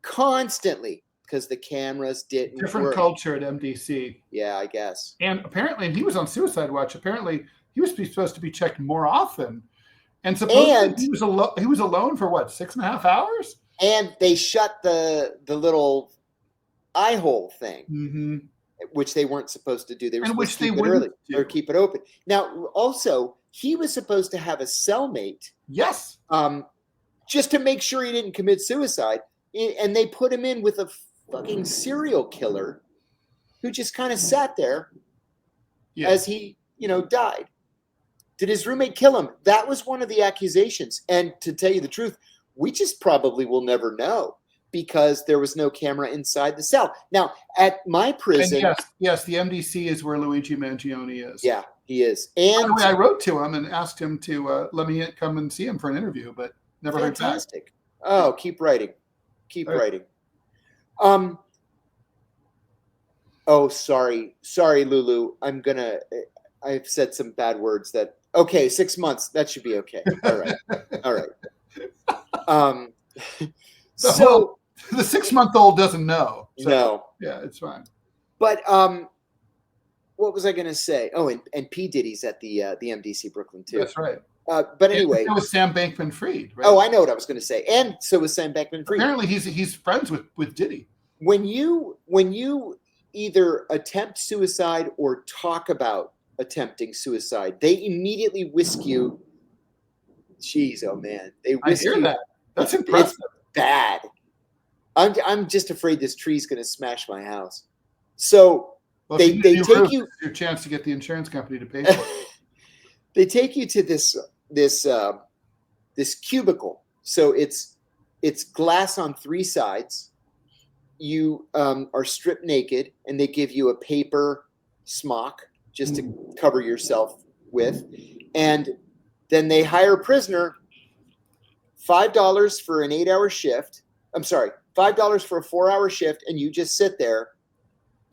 constantly, because the cameras didn't work. Different culture at MDC. Yeah, I guess. And apparently, and he was on suicide watch. Apparently, he was supposed to be checked more often. And supposedly he was alone for what, 6.5 hours? And they shut the little eye hole thing, which they weren't supposed to do. They were supposed to keep it early or keep it open. Now, also, he was supposed to have a cellmate. Yes. Just to make sure he didn't commit suicide. And they put him in with a fucking serial killer who just kind of sat there as he, died. Did his roommate kill him? That was one of the accusations. And to tell you the truth, we just probably will never know because there was no camera inside the cell. Now, at my prison... And yes, the MDC is where Luigi Mangione is. Yeah, he is. And by the way, I wrote to him and asked him to let me come and see him for an interview, but never heard back. Fantastic. Oh, keep writing. Keep writing. Oh, sorry, Lulu. I've said some bad words that. Okay, 6 months. That should be okay. All right. So the 6-month-old doesn't know. So, no. Yeah, it's fine. But what was I going to say? Oh, and P. Diddy's at the MDC Brooklyn too. That's right. But anyway, it was Sam Bankman-Fried. Right? Oh, I know what I was going to say. And so was Sam Bankman-Fried. Apparently, he's friends with Diddy. When you either attempt suicide or talk about attempting suicide, they immediately whisk you. Jeez, oh man, they whisk you. I hear that. That's impressive. It's bad. I'm just afraid this tree's going to smash my house. So they take you your chance to get the insurance company to pay for it. They take you to this cubicle. So it's glass on 3 sides. You are stripped naked, and they give you a paper smock just to cover yourself with. And then they hire a prisoner, $5 for an 8-hour shift. I'm sorry, $5 for a 4-hour shift, and you just sit there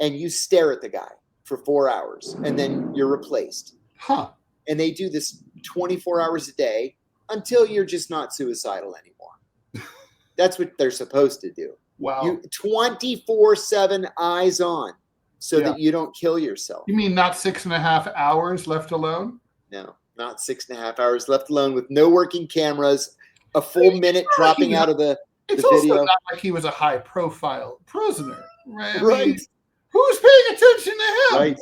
and you stare at the guy for 4 hours, and then you're replaced. Huh. And they do this 24 hours a day until you're just not suicidal anymore. That's what they're supposed to do. Wow. You 24/7 eyes on so that you don't kill yourself. You mean not 6.5 hours left alone? No, not 6.5 hours left alone with no working cameras, a full minute dropping out of the It's video. also not like he was a high-profile prisoner, right? I mean, who's paying attention to him? Right.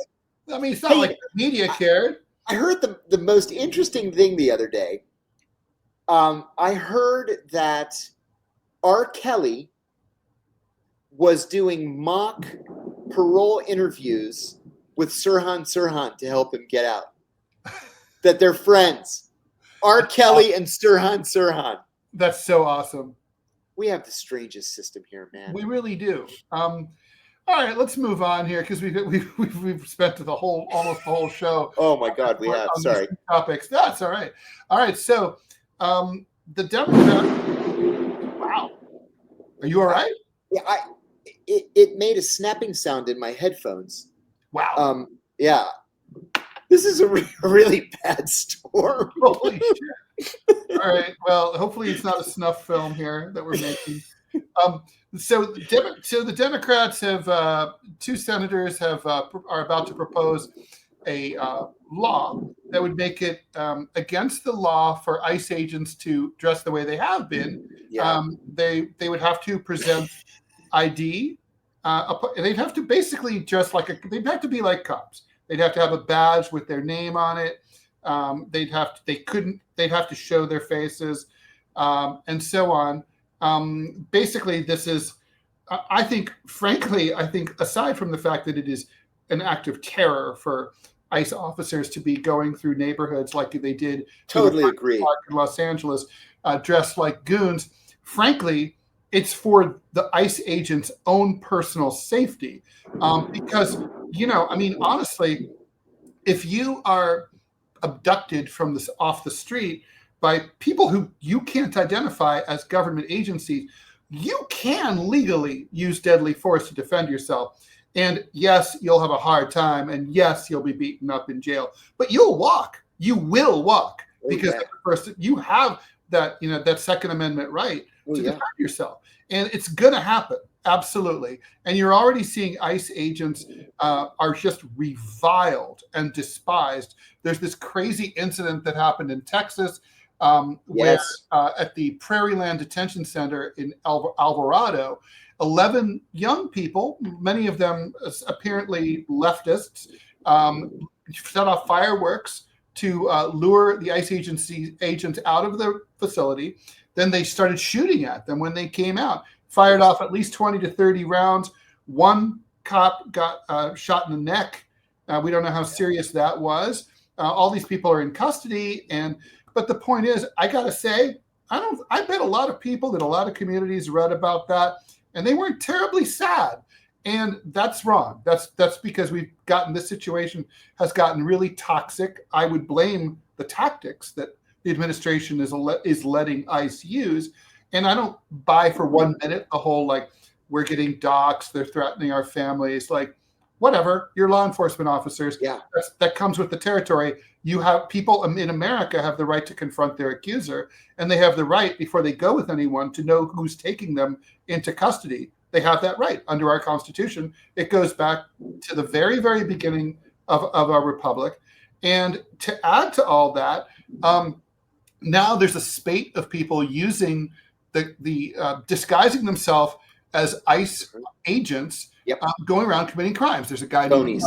I mean, it's not like the media cared. I heard the most interesting thing the other day. I heard that R. Kelly was doing mock parole interviews with Sirhan to help him get out. That they're friends. R. Kelly and Sirhan. That's so awesome. We have the strangest system here, man. We really do. All right, let's move on here because we've spent almost the whole show. Oh my God, we have. Sorry. Topics. That's all right. All right, so the Democrat. Wow, are you all right? Yeah, it made a snapping sound in my headphones. Wow. Yeah, this is a really bad storm. Holy shit. All right. Well, hopefully it's not a snuff film here that we're making. So the Democrats have two senators are about to propose a law that would make it against the law for ICE agents to dress the way they have been. Yeah. They would have to present ID. They'd have to basically dress they'd have to be like cops. They'd have to have a badge with their name on it. They'd have to show their faces, and so on. Basically, this is, I think, aside from the fact that it is an act of terror for ICE officers to be going through neighborhoods like they did Totally agree. in Los Angeles, dressed like goons, frankly, it's for the ICE agents' own personal safety. Because, honestly, if you are abducted off the street by people who you can't identify as government agencies, you can legally use deadly force to defend yourself. And yes, you'll have a hard time, and yes, you'll be beaten up in jail, but you'll walk. You will walk because you have that, that Second Amendment right to defend yourself, and it's going to happen. Absolutely. And you're already seeing ICE agents are just reviled and despised. There's this crazy incident that happened in Texas where at the Prairieland Detention Center in Alvarado, 11 young people, many of them apparently leftists, set off fireworks to lure the ICE agents out of the facility. Then they started shooting at them when they came out. Fired off at least 20 to 30 rounds. One cop got shot in the neck. We don't know how serious that was. All these people are in custody, but the point is, I gotta say, I bet a lot of people that a lot of communities read about that, and they weren't terribly sad. And that's wrong. That's because this situation has gotten really toxic. I would blame the tactics that the administration is letting ICE use. And I don't buy for 1 minute the whole, we're getting doxxed, they're threatening our families. Whatever, you're law enforcement officers. Yeah. That comes with the territory. You have people in America have the right to confront their accuser, and they have the right, before they go with anyone, to know who's taking them into custody. They have that right under our Constitution. It goes back to the very, very beginning of our republic. And to add to all that, now there's a spate of people using the disguising themselves as ICE agents, going around committing crimes. There's a guy named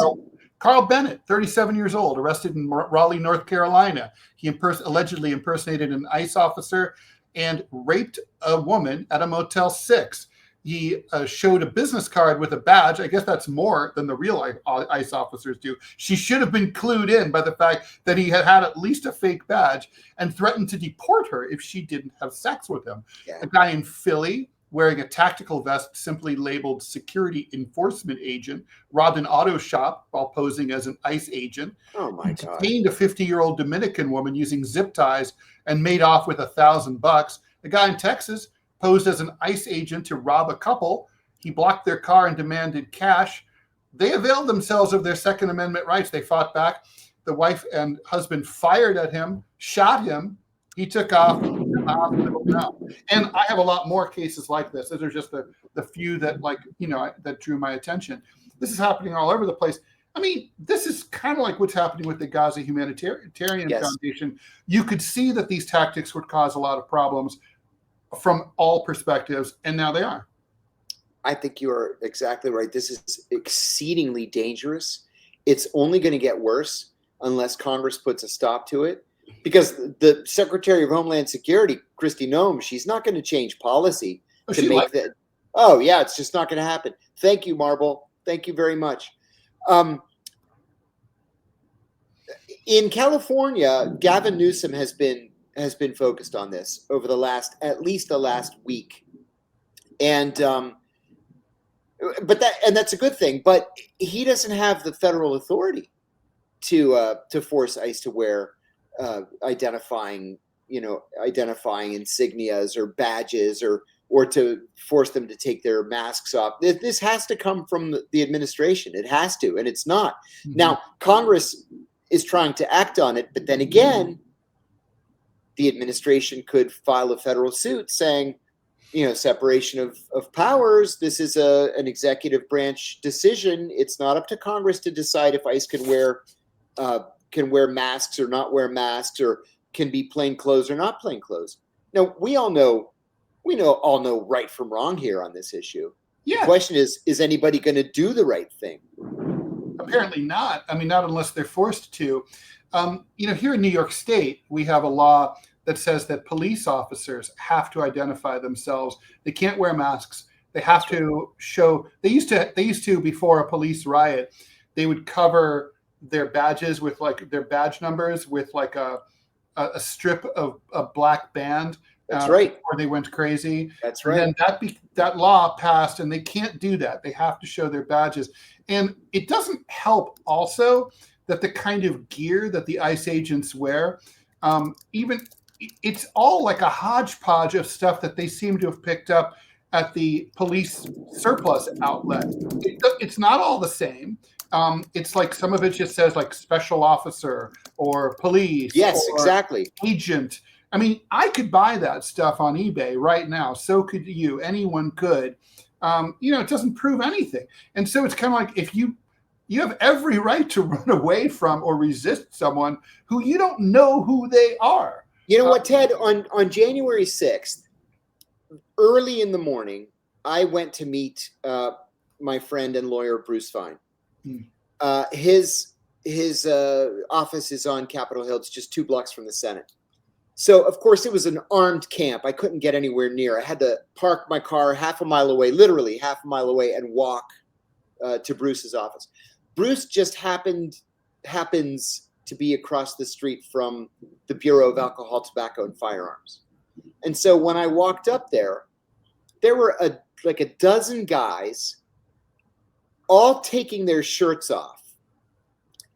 Carl Bennett, 37 years old, arrested in Raleigh, North Carolina. He allegedly impersonated an ICE officer and raped a woman at a Motel 6. He showed a business card with a badge. I guess that's more than the real ICE officers do. She should have been clued in by the fact that he had at least a fake badge, and threatened to deport her if she didn't have sex with him. Yeah. A guy in Philly wearing a tactical vest simply labeled security enforcement agent robbed an auto shop while posing as an ICE agent. Oh my God. Detained a 50-year-old Dominican woman using zip ties and made off with $1,000. A guy in Texas posed as an ICE agent to rob a couple. He blocked their car and demanded cash. They availed themselves of their Second Amendment rights. They fought back. The wife and husband fired at him, shot him. He took off. And I have a lot more cases like this. Those are just the few that that drew my attention. This is happening all over the place. I mean, this is kind of like what's happening with the Gaza Humanitarian Foundation. You could see that these tactics would cause a lot of problems from all perspectives, and now they are. I think you are exactly right. This is exceedingly dangerous. It's only going to get worse unless Congress puts a stop to it, because the Secretary of Homeland Security, Kristi Noem, she's not going to change policy to make that. Oh yeah, it's just not going to happen. Thank you, Marble. Thank you very much. In California, Gavin Newsom has been focused on this over at least the last week, and that's a good thing. But he doesn't have the federal authority to force ICE to wear identifying insignias or badges or to force them to take their masks off. This has to come from the administration. It has to, and it's not. Mm-hmm. Now, Congress is trying to act on it, but then again, the administration could file a federal suit saying, separation of powers. This is an executive branch decision. It's not up to Congress to decide if ICE can wear masks or not wear masks, or can be plain clothes or not plain clothes. Now, we all know right from wrong here on this issue. Yeah. The question is anybody going to do the right thing? Apparently not. I mean, not unless they're forced to. Here in New York State, we have a law that says that police officers have to identify themselves. They can't wear masks. They have to show. They used to before a police riot, they would cover their badges with their badge numbers with a strip of a black band. That's right. Before they went crazy. That's right. And then that law passed, and they can't do that. They have to show their badges. And it doesn't help also that the kind of gear that the ICE agents wear, it's all like a hodgepodge of stuff that they seem to have picked up at the police surplus outlet. It's not all the same. It's like some of it just says like special officer or police. Yes, or exactly. Agent. I mean, I could buy that stuff on eBay right now. So could you. Anyone could. It doesn't prove anything. And so it's kind of like if you have every right to run away from or resist someone who you don't know who they are. You know what, Ted? On January 6th, early in the morning, I went to meet my friend and lawyer, Bruce Fine. His office is on Capitol Hill. It's just 2 blocks from the Senate. So, of course, it was an armed camp. I couldn't get anywhere near. I had to park my car literally half a mile away, and walk to Bruce's office. Bruce just happens to be across the street from the Bureau of Alcohol, Tobacco, and Firearms. And so when I walked up there were a dozen guys all taking their shirts off.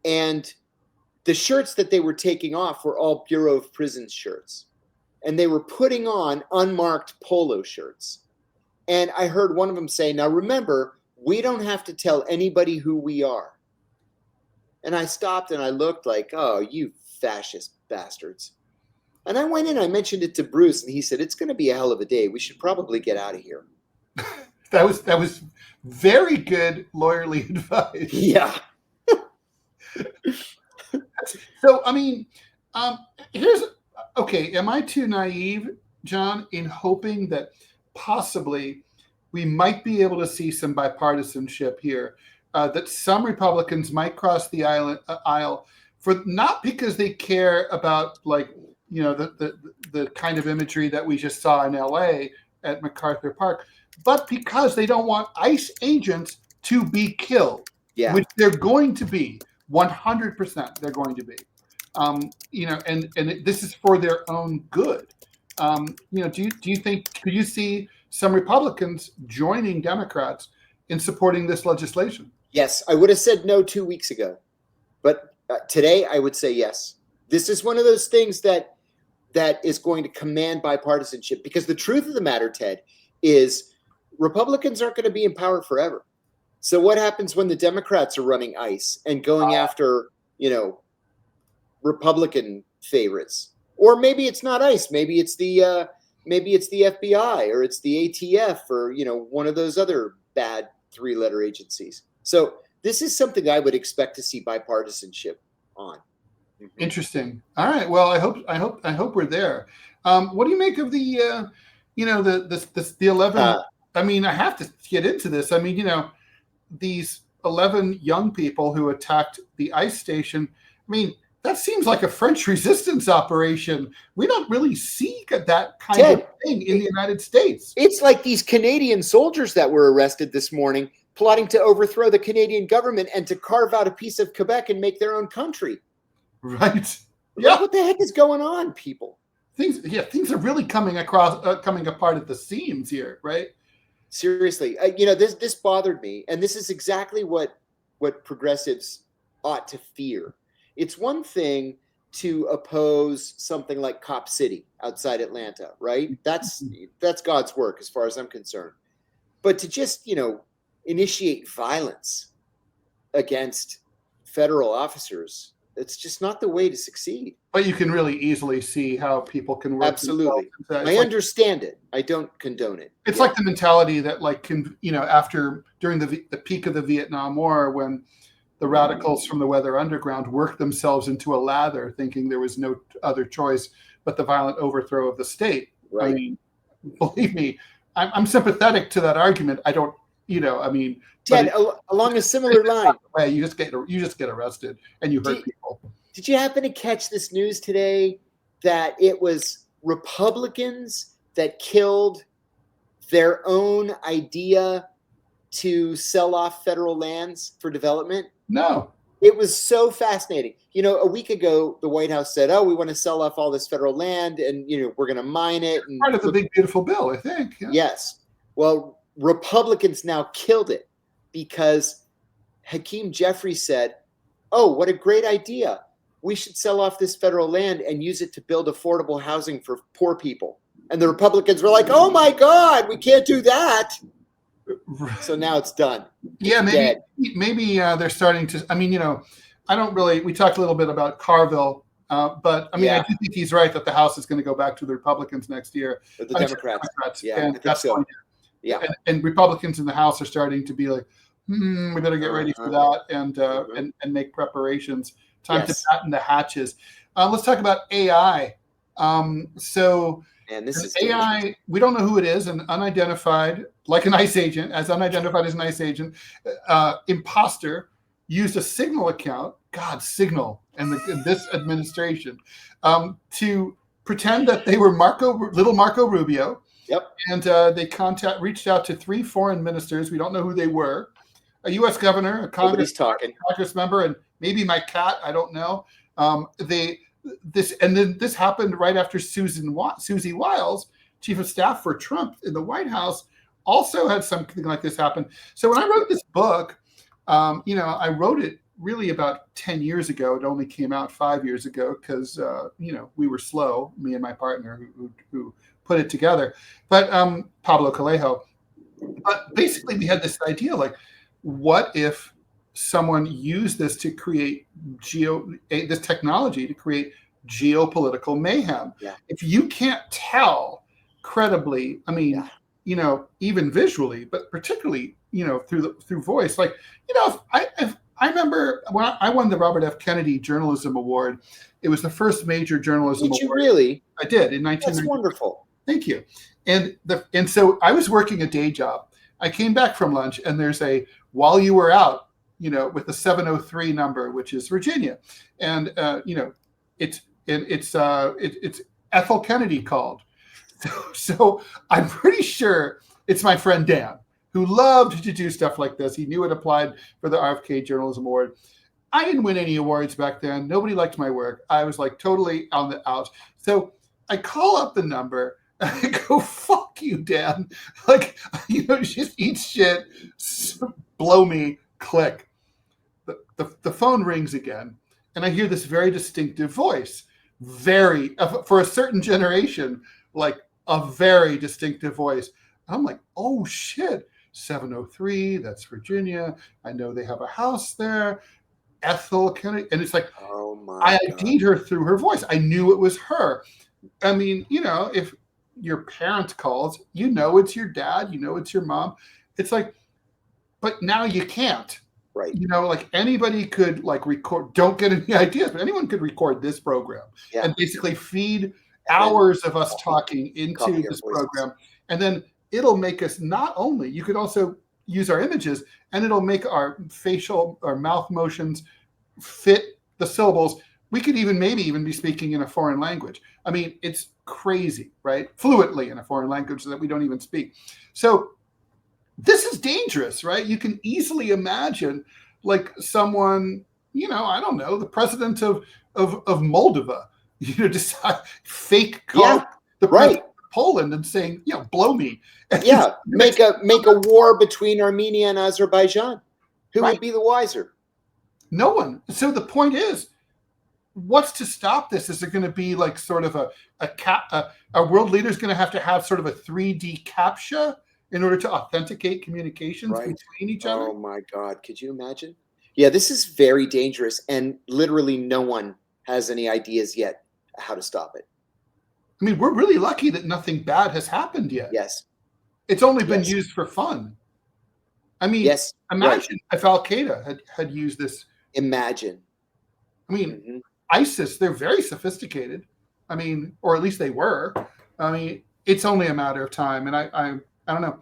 And the shirts that they were taking off were all Bureau of Prisons shirts. And they were putting on unmarked polo shirts. And I heard one of them say, "Now remember, we don't have to tell anybody who we are." And I stopped and I looked like, "Oh, you fascist bastards." And I went in, I mentioned it to Bruce, and he said, "It's going to be a hell of a day. We should probably get out of here." That was very good lawyerly advice. Yeah. So, I mean, am I too naive, John, in hoping that possibly we might be able to see some bipartisanship here, that some Republicans might cross the aisle for not because they care about the kind of imagery that we just saw in LA at MacArthur Park, but because they don't want ICE agents to be killed, which they're going to be. 100% they're going to be, and this is for their own good. Do you think, could you see some Republicans joining Democrats in supporting this legislation? Yes, I would have said no 2 weeks ago, but today I would say yes. This is one of those things that is going to command bipartisanship, because the truth of the matter, Ted, is Republicans aren't going to be in power forever. So what happens when the Democrats are running ICE and going after, Republican favorites? Or maybe it's not ICE. Maybe it's the FBI, or it's the ATF, or one of those other bad 3-letter agencies. So this is something I would expect to see bipartisanship on. Interesting. All right. Well, I hope we're there. What do you make of the 11? I mean, I have to get into this. I mean, these 11 young people who attacked the ICE station. I mean, that seems like a French resistance operation. We don't really see that kind Ted, of thing in the United States. It's like these Canadian soldiers that were arrested this morning plotting to overthrow the Canadian government and to carve out a piece of Quebec and make their own country. Right. Yeah. What the heck is going on, people? Things are really coming apart at the seams here, right? Seriously, this bothered me, and this is exactly what progressives ought to fear. It's one thing to oppose something like Cop City outside Atlanta, right? That's God's work as far as I'm concerned. But to just, initiate violence against federal officers, it's just not the way to succeed. But you can really easily see how people can work. Absolutely. I understand it. I don't condone it. It's like the mentality that during the peak of the Vietnam War, when the radicals from the Weather Underground worked themselves into a lather, thinking there was no other choice but the violent overthrow of the state. Right. I mean, believe me, I'm sympathetic to that argument. I don't, Ted, along a similar line, you just get arrested and you hurt people. Did you happen to catch this news today that it was Republicans that killed their own idea to sell off federal lands for development? No. It was so fascinating. A week ago, the White House said, we want to sell off all this federal land and, we're going to mine it. And part of the big, beautiful bill, I think. Yeah. Yes. Well, Republicans now killed it because Hakeem Jeffries said, what a great idea. We should sell off this federal land and use it to build affordable housing for poor people. And the Republicans were like, oh my God, we can't do that. So now it's done. Yeah, maybe they're starting to. I don't really. We talked a little bit about Carville, but I do think he's right that the House is going to go back to the Republicans next year. Or the Democrats. Yeah, and that's so. Yeah, and Republicans in the House are starting to be like, we better get ready for that and make preparations. Time to batten the hatches. Let's talk about AI. And this is AI. We don't know who it is, an unidentified, like an ICE agent, as unidentified as an ICE agent, imposter used a Signal account, Signal, and this administration, to pretend that they were little Marco Rubio. Yep. And they reached out to 3 foreign ministers. We don't know who they were. A U.S. governor, a Congress member, and maybe my cat. I don't know. This happened right after Susie Wiles, chief of staff for Trump in the White House, also had something like this happen. So when I wrote this book, I wrote it really about 10 years ago. It only came out 5 years ago because, we were slow, me and my partner who put it together. But Pablo Callejo. But basically we had this idea, like, what if someone used this to create this technology to create geopolitical mayhem? Yeah. If you can't tell credibly, even visually, but particularly, through voice, like, I remember when I won the Robert F. Kennedy Journalism Award. It was the first major journalism award. Did you really? I did in 1990. That's wonderful. Thank you. And so I was working a day job. I came back from lunch and there's while you were out, with the 703 number, which is Virginia, and it's Ethel Kennedy called. So I'm pretty sure it's my friend Dan, who loved to do stuff like this. He knew it applied for the RFK Journalism Award. I didn't win any awards back then. Nobody liked my work. I was like totally on the out. So I call up the number. I go, fuck you, Dan. Like, just eat shit, blow me, click. The phone rings again, and I hear this very distinctive voice. For a certain generation, like a very distinctive voice. I'm like, oh shit, 703, that's Virginia. I know they have a house there. Ethel Kennedy. And it's like, I ID'd her through her voice. I knew it was her. If your parent calls, it's your dad, it's your mom. It's like, but now you can't. Right. Like anybody could record, don't get any ideas, but anyone could record this program and basically feed hours of us talking into this program. And then it'll make us you could also use our images and it'll make our facial or mouth motions fit the syllables We could maybe even be speaking in a foreign language. I mean, it's crazy, right? Fluently in a foreign language that we don't even speak. So this is dangerous, right? You can easily imagine like someone, I don't know, the president of Moldova, decide fake call the president of Poland and saying, blow me. Yeah, make a war between Armenia and Azerbaijan. Who would be the wiser? No one. So the point is, what's to stop this? Is it going to be like sort of a world leader is going to have sort of a 3D CAPTCHA in order to authenticate communications between each other? Oh my God. Could you imagine? Yeah, this is very dangerous. And literally no one has any ideas yet how to stop it. I mean, we're really lucky that nothing bad has happened yet. Yes. It's only been used for fun. I mean, imagine if Al-Qaeda had used this. Imagine. I mean, ISIS, they're very sophisticated. I mean, or at least they were. I mean, it's only a matter of time. And I don't know.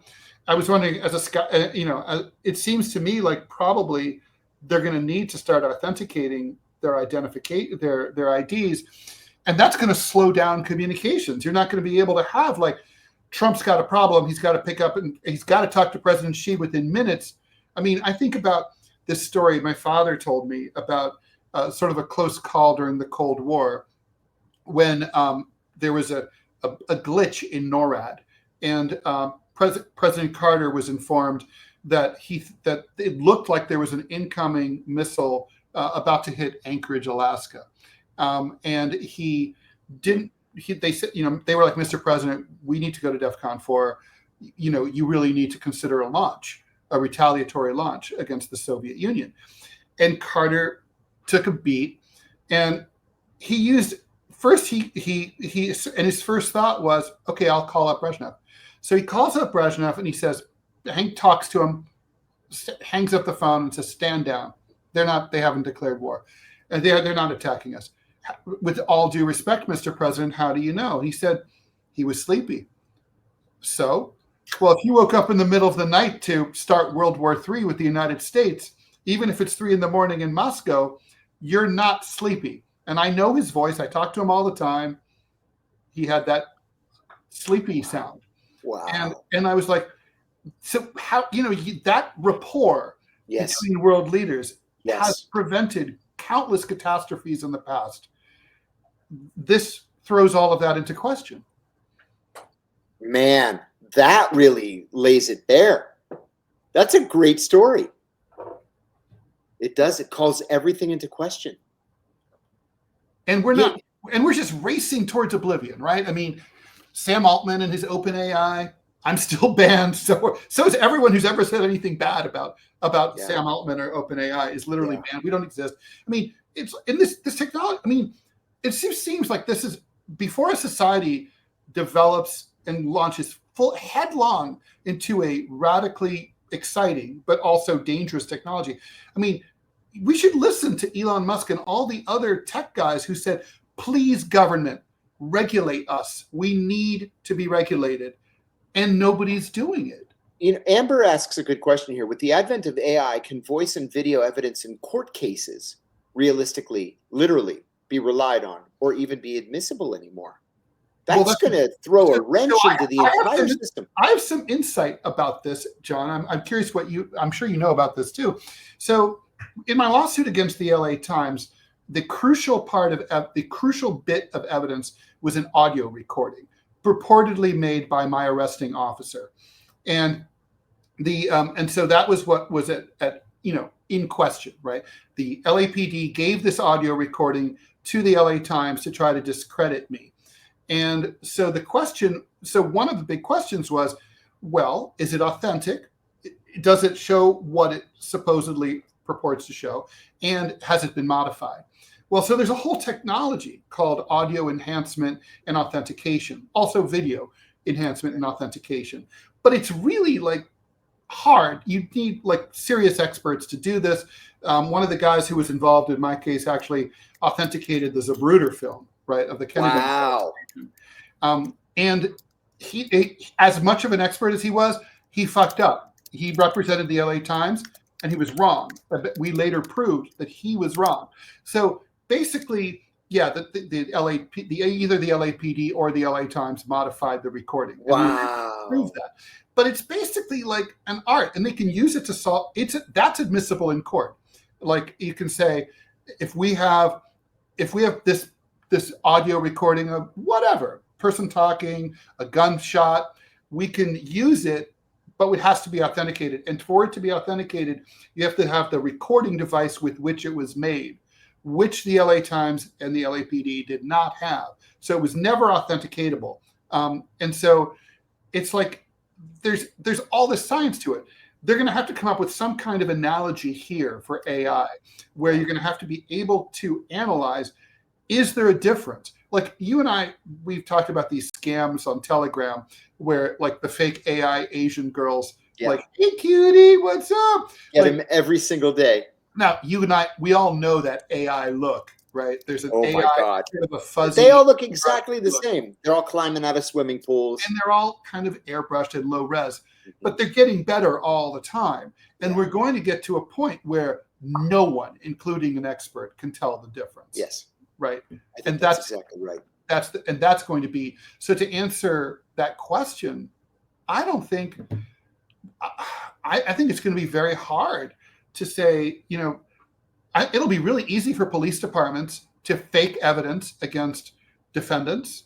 I was wondering, as a it seems to me like probably they're going to need to start authenticating their identification, their IDs, and that's going to slow down communications. You're not going to be able to have like Trump's got a problem. He's got to pick up and he's got to talk to President Xi within minutes. I mean, I think about this story my father told me about sort of a close call during the Cold War when there was a glitch in NORAD, and President Carter was informed that it looked like there was an incoming missile about to hit Anchorage, Alaska, and they said, they were like, Mr. President, we need to go to DEFCON 4. You really need to consider a retaliatory launch against the Soviet Union. And Carter took a beat, and he used first. He and his first thought was, okay, I'll call up Brezhnev. So he calls up Brezhnev and he says, Hank talks to him, hangs up the phone and says, stand down. They haven't declared war, and they're not attacking us. With all due respect, Mr. President, how do you know? He said he was sleepy. So, well, if you woke up in the middle of the night to start World War III with the United States, even if it's 3 a.m. in Moscow, you're not sleepy. And I know his voice. I talk to him all the time. He had that sleepy sound. Wow. And I was like, so how, that rapport between world leaders has prevented countless catastrophes in the past. This throws all of that into question. Man, that really lays it bare. That's a great story. It does. It calls everything into question. And we're just racing towards oblivion, right? I mean, Sam Altman and his OpenAI, I'm still banned. So is everyone who's ever said anything bad about Sam Altman or OpenAI is literally banned. We don't exist. I mean, it's in this technology. I mean, it seems like this is before a society develops and launches headlong into a radically exciting but also dangerous technology. I mean, we should listen to Elon Musk and all the other tech guys who said, please, government, regulate us. We need to be regulated. And nobody's doing it. Amber asks a good question here. With the advent of AI, can voice and video evidence in court cases realistically, literally, be relied on or even be admissible anymore? That's going to throw a wrench into the entire system. I have some insight about this, John. I'm curious I'm sure you know about this too. So in my lawsuit against the LA Times, the crucial bit of evidence was an audio recording purportedly made by my arresting officer. And so that was what was in question, right? The LAPD gave this audio recording to the LA Times to try to discredit me. And so one of the big questions was, well, is it authentic? Does it show what it supposedly purports to show? And has it been modified? Well, so there's a whole technology called audio enhancement and authentication, also video enhancement and authentication. But it's really like hard. You need like serious experts to do this. One of the guys who was involved in my case actually authenticated the Zapruder film, right, of the Kennedy. Wow. And he, as much of an expert as he was, he fucked up. He represented the LA Times and he was wrong. We later proved that he was wrong. So basically, yeah, the either the LAPD or the LA Times modified the recording. Wow. Prove that. But it's basically like an art, and they can use it to solve. That's admissible in court. Like you can say, if we have this audio recording of whatever person talking, a gunshot, we can use it, but it has to be authenticated. And for it to be authenticated, you have to have the recording device with which it was made, which the LA Times and the LAPD did not have. So it was never authenticatable. And so it's like there's all this science to it. They're going to have to come up with some kind of analogy here for AI, where you're going to have to be able to analyze, is there a difference? Like you and I, we've talked about these scams on Telegram where like the fake AI Asian girls, like, hey cutie, what's up? Get like, them every single day. Now, you and I, we all know that AI look, right? There's an AI kind of a fuzzy. They all look exactly the same. They're all climbing out of swimming pools. And they're all kind of airbrushed and low res, but they're getting better all the time. And we're going to get to a point where no one, including an expert, can tell the difference. Yes. Right. I think that's exactly right. That's going to be, so to answer that question, I don't think, I think it's going to be very hard to say, you know, it'll be really easy for police departments to fake evidence against defendants.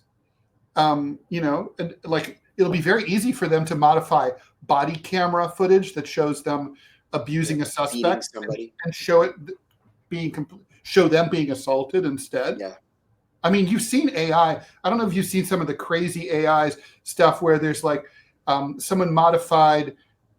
You know, and like it'll be very easy for them to modify body camera footage that shows them abusing a suspect and show it show them being assaulted instead. Yeah. I mean, you've seen AI. I don't know if you've seen some of the crazy AI stuff where there's like someone modified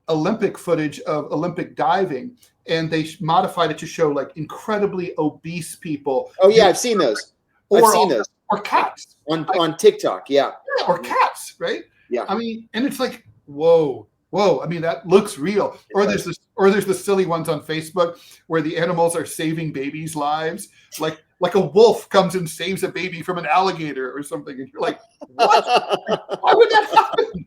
Olympic footage of Olympic diving, and they modified it to show like incredibly obese people. Oh yeah, I've seen those. Or cats on TikTok. Yeah, or cats, right? Yeah. I mean, and it's like, whoa. I mean, that looks real. There's the silly ones on Facebook where the animals are saving babies' lives, like a wolf comes and saves a baby from an alligator or something, and you're like, what? Why would that happen?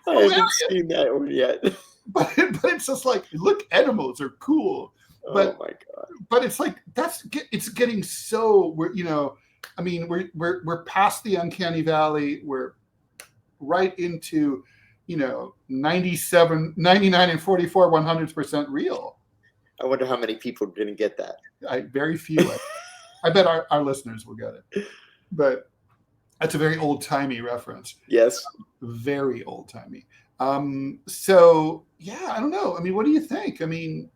I haven't seen that one yet. But it's just like, look, animals are cool. But, oh my God. But it's like it's getting so we're past the uncanny valley. We're right into 97, 99 and 44 100% real. I wonder how many people didn't get that. Very few. I bet our listeners will get it. But that's a very old-timey reference. Yes. Very old-timey. So, yeah, I don't know. I mean, what do you think? I mean,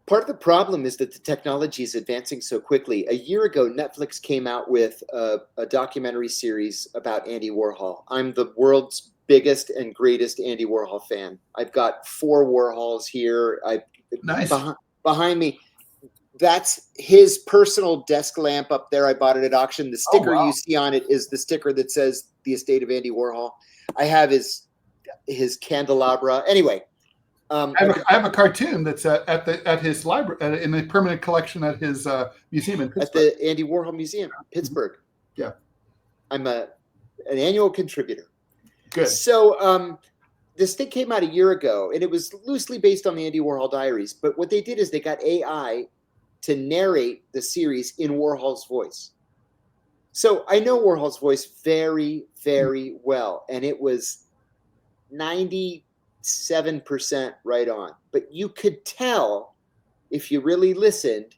part of the problem is that the technology is advancing so quickly. A year ago, Netflix came out with a documentary series about Andy Warhol. I'm the world's biggest and greatest Andy Warhol fan. I've got 4 Warhols here. Nice. Behind me. That's his personal desk lamp up there. I bought it at auction. The sticker you see on it is the sticker that says the estate of Andy Warhol. I have his candelabra. Anyway, I have a cartoon that's at his library in the permanent collection at his museum in Pittsburgh. At the Andy Warhol Museum, Pittsburgh. Yeah, I'm an annual contributor. Good. So this thing came out a year ago, and it was loosely based on the Andy Warhol diaries. But what they did is they got AI to narrate the series in Warhol's voice. So I know Warhol's voice very, very well, and it was 97% right on. But you could tell, if you really listened,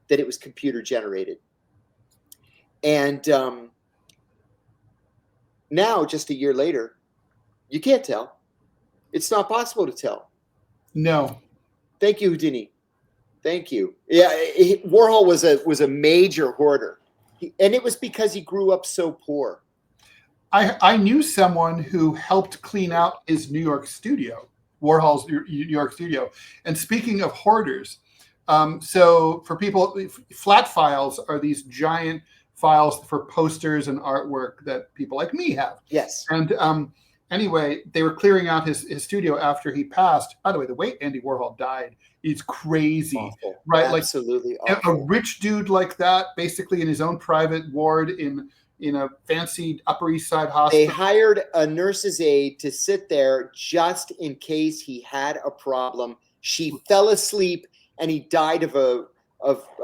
that it was computer generated. And now, just a year later, you can't tell. It's not possible to tell. No. Thank you, Houdini. Thank you. Yeah, Warhol was a major hoarder, and it was because he grew up so poor. I knew someone who helped clean out his New York studio, Warhol's New York studio. And speaking of hoarders, so for people, flat files are these giant files for posters and artwork that people like me have. Yes. And anyway, they were clearing out his studio after he passed. By the way, the way Andy Warhol died is crazy. Awful. Right? Absolutely like awful. A rich dude like that, basically in his own private ward in a fancy Upper East Side hospital. They hired a nurse's aide to sit there just in case he had a problem. She fell asleep and he died of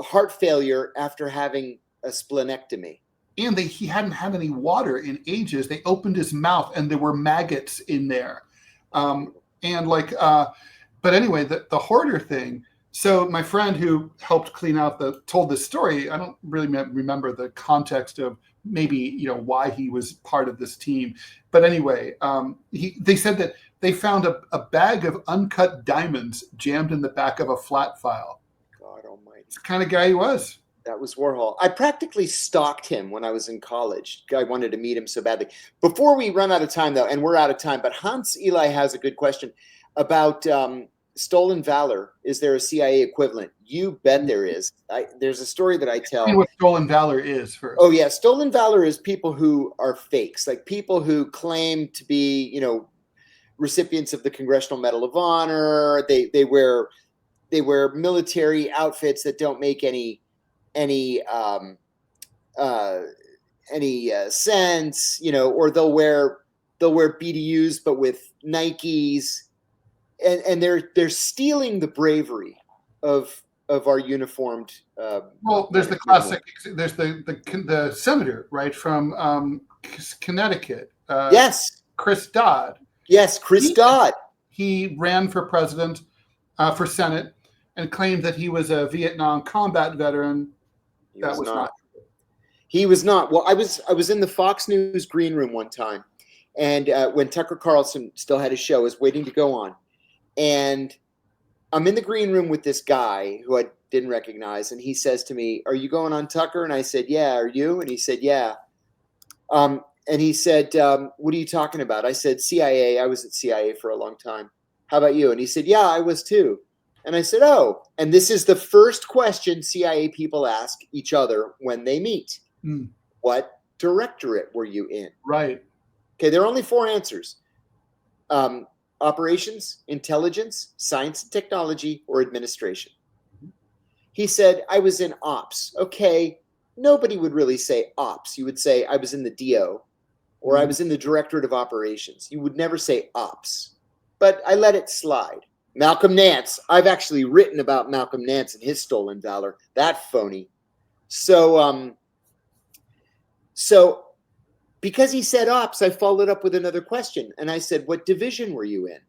heart failure after having a splenectomy. And he hadn't had any water in ages. They opened his mouth and there were maggots in there. But anyway, the hoarder thing. So my friend who helped clean out told this story. I don't really remember the context of maybe, why he was part of this team. But anyway, they said that they found a bag of uncut diamonds jammed in the back of a flat file. God almighty. It's the kind of guy he was. That was Warhol. I practically stalked him when I was in college. I wanted to meet him so badly. Before we run out of time, though, and we're out of time, but Hans Eli has a good question about stolen valor. Is there a CIA equivalent? You bet there is. There's a story that I tell. Tell me what stolen valor is first. Oh, yeah. Stolen valor is people who are fakes, like people who claim to be, recipients of the Congressional Medal of Honor. They wear military outfits that don't make any sense, or they'll wear BDUs but with Nikes, and they're stealing the bravery of our uniformed. Well, there's the classic. There's the senator, right, from Connecticut. Yes, Chris Dodd. Yes, Chris Dodd. He ran for president, for Senate, and claimed that he was a Vietnam combat veteran. That was not true. He was not. Well, I was in the Fox News green room one time, and when Tucker Carlson still had his show, I was waiting to go on, and I'm in the green room with this guy who I didn't recognize, and he says to me, "Are you going on Tucker?" And I said, "Yeah." "Are you?" And he said, "Yeah." And he said, "What are you talking about?" I said, "CIA. I was at CIA for a long time. How about you?" And he said, "Yeah, I was too." And I said, "Oh," and this is the first question CIA people ask each other when they meet. What directorate were you in? Right. Okay, there are only 4 answers. Operations, intelligence, science and technology, or administration. He said, "I was in ops." Okay, nobody would really say ops. You would say, "I was in the DO," or "I was in the Directorate of Operations." You would never say ops. But I let it slide. Malcolm Nance. I've actually written about Malcolm Nance and his stolen valor. That phony. So because he said ops, I followed up with another question. And I said, "What division were you in?"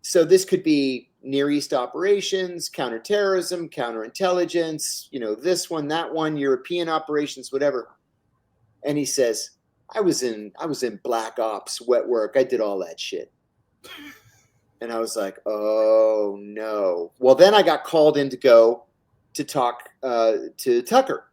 So this could be Near East operations, counterterrorism, counterintelligence, this one, that one, European operations, whatever. And he says, I was in black ops, wet work. I did all that shit. And I was like, oh no. Well, then I got called in to go to talk to Tucker.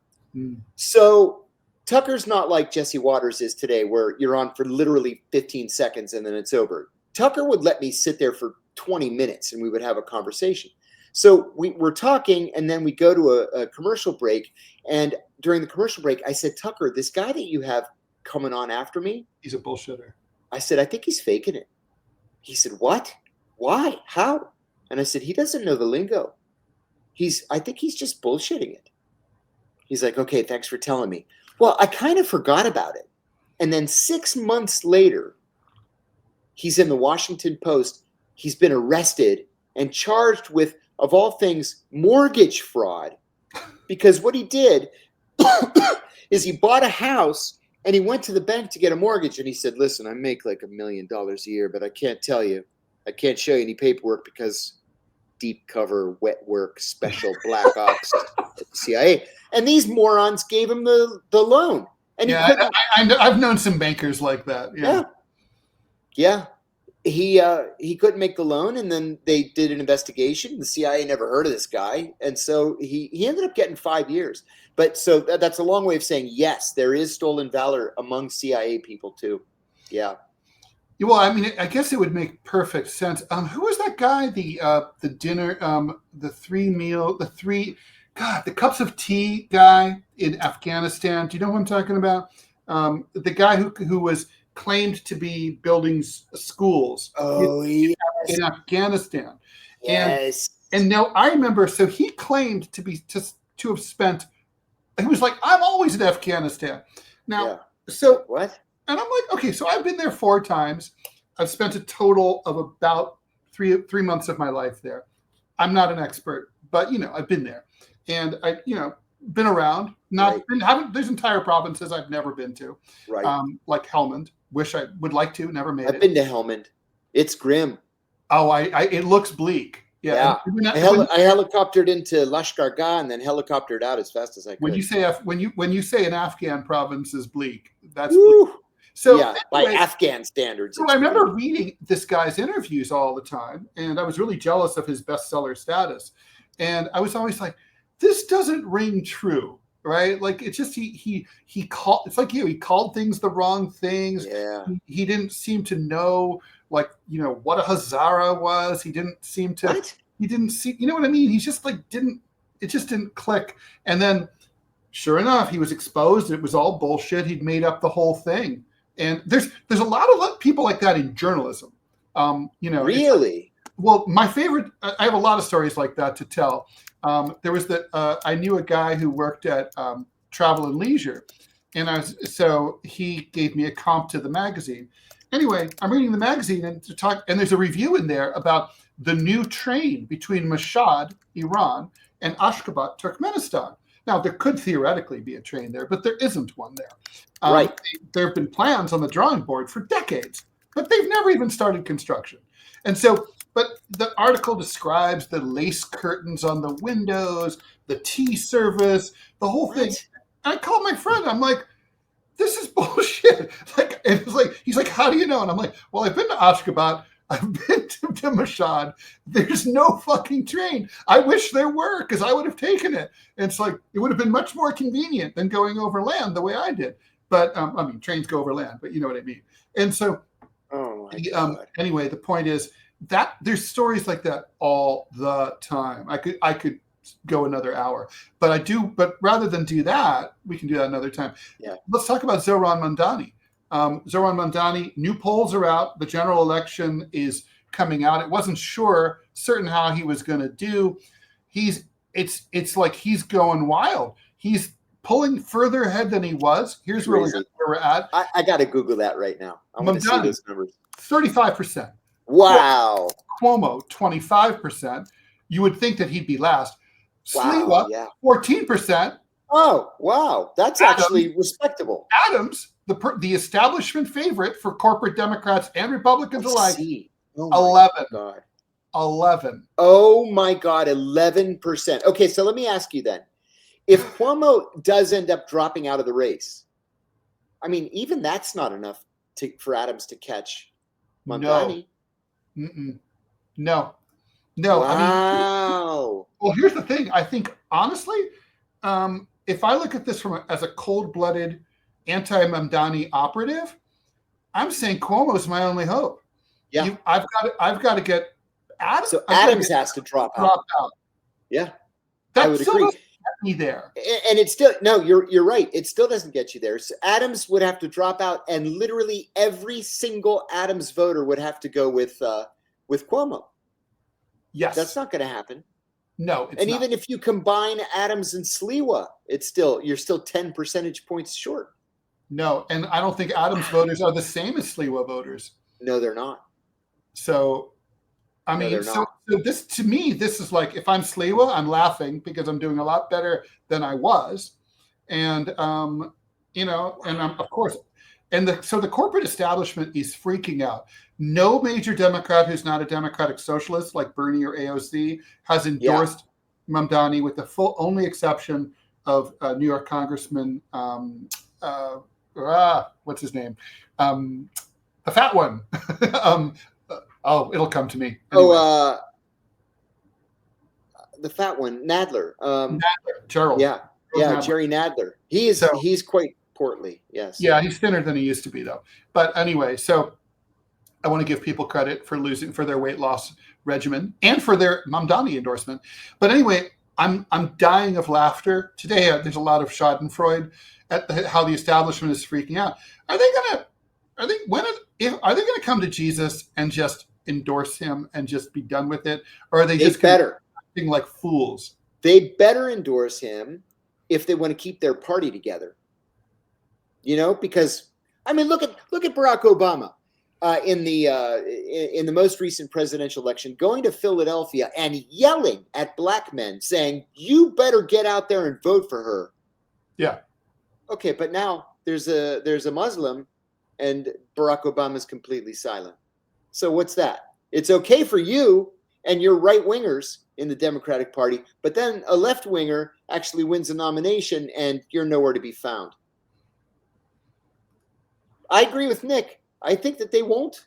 So Tucker's not like Jesse Waters is today, where you're on for literally 15 seconds and then it's over. Tucker would let me sit there for 20 minutes and we would have a conversation. So we're talking, and then we go to a commercial break. And during the commercial break, I said, "Tucker, this guy that you have coming on after me, he's a bullshitter." I said, "I think he's faking it." He said, "What? Why? How?" And I said, "He doesn't know the lingo. I think he's just bullshitting it." He's like, "Okay, thanks for telling me." Well, I kind of forgot about it. And then 6 months later, he's in the Washington Post. He's been arrested and charged with, of all things, mortgage fraud. Because what he did is he bought a house and he went to the bank to get a mortgage. And he said, "Listen, I make like $1 million a year, but I can't tell you. I can't show you any paperwork because deep cover, wet work, special black ops, CIA." And these morons gave him the loan. And I've known some bankers like that. Yeah. He couldn't make the loan, and then they did an investigation. The CIA never heard of this guy, and so he ended up getting 5 years. But so that's a long way of saying, yes, there is stolen valor among CIA people too. Yeah. Well, I mean, I guess it would make perfect sense. Who was that guy? The dinner, the cups of tea guy in Afghanistan. Do you know who I'm talking about? The guy who was claimed to be building schools in Afghanistan. Yes. And now I remember, so he claimed to have spent, he was like, "I'm always in Afghanistan." Now, So what? And I'm like, okay, so I've been there 4 times. I've spent a total of about three months of my life there. I'm not an expert, but I've been there. and I, been around. Not Right. been, haven't. There's entire provinces I've never been to, Right. like Helmand. Wish I would like to. Never made I've it. been to Helmand. It's grim. Oh, it looks bleak. Yeah. And I helicoptered into Lashkar-Gah and then helicoptered out as fast as I could. when you say an Afghan province is bleak, that's Woo! bleak. So yeah, anyway, by Afghan standards. So I remember reading this guy's interviews all the time, and I was really jealous of his bestseller status. And I was always like, this doesn't ring true, right? Like it's just he called. It's like he called things the wrong things. Yeah. He didn't seem to know, like, what a Hazara was. He didn't seem to. What? He didn't see. You know what I mean? He's just like didn't. It just didn't click. And then, sure enough, he was exposed. It was all bullshit. He'd made up the whole thing. And there's a lot of people like that in journalism. Really? Well, my favorite. I have a lot of stories like that to tell. There was I knew a guy who worked at Travel and Leisure, and so he gave me a comp to the magazine. Anyway, I'm reading the magazine and there's a review in there about the new train between Mashhad, Iran, and Ashgabat, Turkmenistan. Now, there could theoretically be a train there, but there isn't one there. Right. There have been plans on the drawing board for decades, but they've never even started construction. And so, but the article describes the lace curtains on the windows, the tea service, the whole thing. And I called my friend. I'm like, this is bullshit. Like, and it's like, he's like, how do you know? And I'm like, well, I've been to Ashgabat. I've been to Mashhad. There's no fucking train. I wish there were, because I would have taken it. And it's like, it would have been much more convenient than going over land the way I did. But I mean, trains go over land, but you know what I mean. And so, anyway, the point is that there's stories like that all the time. I could go another hour, but rather than do that, we can do that another time. Yeah. Let's talk about Zoron Mandani. Zoron Mandani, new polls are out. The general election is coming out. It wasn't certain how he was going to do. It's like he's going wild. He's pulling further ahead than he was. Here's where we're at. I got to Google that right now. I want to see those numbers. 35%. Wow. Cuomo, 25%. You would think that he'd be last. Wow, Sliwa, 14%. Oh, wow. That's actually respectable. Adams, the establishment favorite for corporate Democrats and Republicans alike, 11. God. 11. Oh, my God, 11%. Okay, so let me ask you then. If Cuomo does end up dropping out of the race, I mean, even that's not enough for Adams to catch Mandani. No. Wow. I mean, well, here's the thing. I think, honestly, if I look at this as a cold-blooded anti-Mandani operative, I'm saying Cuomo is my only hope. Yeah. I've got to get Adams. So Adams has to drop out. Yeah. I would agree. Get me there. And it's still, no, you're right. It still doesn't get you there. So Adams would have to drop out, and literally every single Adams voter would have to go with Cuomo. Yes. That's not going to happen. No, it's and not. Even if you combine Adams and Sliwa, you're still 10 percentage points short. No, and I don't think Adams voters are the same as Sliwa voters. No, they're not. So, I mean, so this, to me, this is like, if I'm Sliwa, I'm laughing because I'm doing a lot better than I was. And, of course, so the corporate establishment is freaking out. No major Democrat who's not a Democratic socialist like Bernie or AOC has endorsed Mamdani, with the only exception of New York Congressman, what's his name? The fat one. It'll come to me. Anyway. The fat one, Nadler. Nadler, Gerald. Yeah, Nadler. Jerry Nadler. He's quite portly. Yes. Yeah, he's thinner than he used to be, though. But anyway, so I want to give people credit for their weight loss regimen and for their Mamdani endorsement. But anyway, I'm dying of laughter today. There's a lot of Schadenfreude at how the establishment is freaking out. Are they going to come to Jesus and just endorse him and just be done with it, or are they just acting like fools? They better endorse him if they want to keep their party together. Because I mean, look at Barack Obama. in the most recent presidential election, going to Philadelphia and yelling at black men, saying, "You better get out there and vote for her." Yeah. Okay, but now there's a Muslim, and Barack Obama is completely silent. So what's that? It's okay for you and your right wingers in the Democratic Party, but then a left winger actually wins a nomination, and you're nowhere to be found. I agree with Nick. I think that they won't.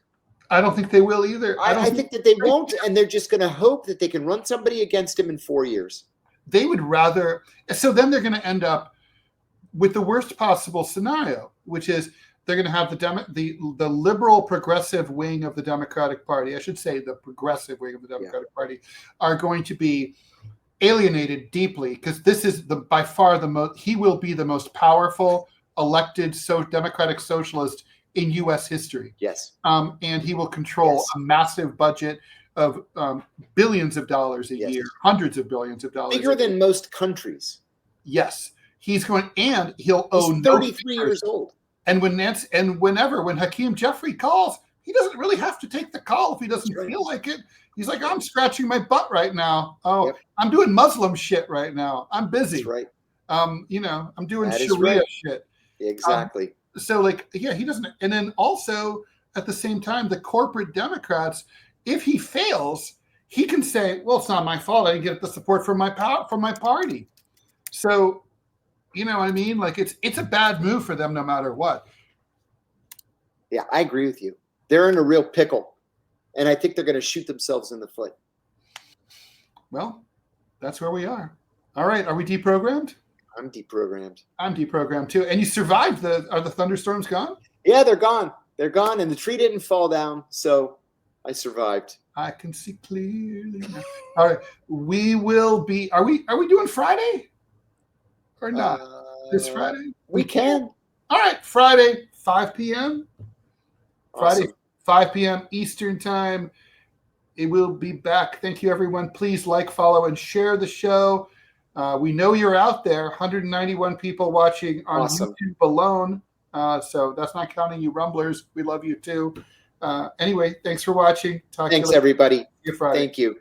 I don't think they will either. I think that they won't, and they're just going to hope that they can run somebody against him in 4 years. They would rather. So then they're going to end up with the worst possible scenario, which is they're going to have the liberal progressive wing of the Democratic Party, I should say the progressive wing of the Democratic Party, are going to be alienated deeply, because this is by far the most, he will be the most powerful elected Democratic socialist in U.S. history. Yes. And he will control a massive budget of billions of dollars a year, hundreds of billions of dollars. Bigger than most countries. Yes. He's going, and he'll owe He's 33 years old. And when Hakeem Jeffrey calls, he doesn't really have to take the call if he doesn't feel like it. He's like, I'm scratching my butt right now. Oh, I'm doing Muslim shit right now. I'm busy. That's right. I'm doing Sharia shit. Exactly. So he doesn't. And then also at the same time, the corporate Democrats, if he fails, he can say, well, it's not my fault. I didn't get the support from my party. So, you know what I mean? It's a bad move for them no matter what. Yeah, I agree with you. They're in a real pickle, and I think they're going to shoot themselves in the foot. Well, that's where we are. All right. Are we deprogrammed? I'm deprogrammed. I'm deprogrammed too. And you survived are the thunderstorms gone? Yeah, they're gone. They're gone, and the tree didn't fall down, so I survived. I can see clearly now. All right. We will be, are we doing Friday? Or not? This Friday? We can. All right. Friday, 5 p.m. Friday, Awesome. 5 p.m. Eastern time. It will be back. Thank you, everyone. Please like, follow, and share the show. We know you're out there. 191 people watching on YouTube alone. So that's not counting you Rumblers. We love you too. Anyway, thanks for watching. Thanks, everybody. See you Friday. Thank you.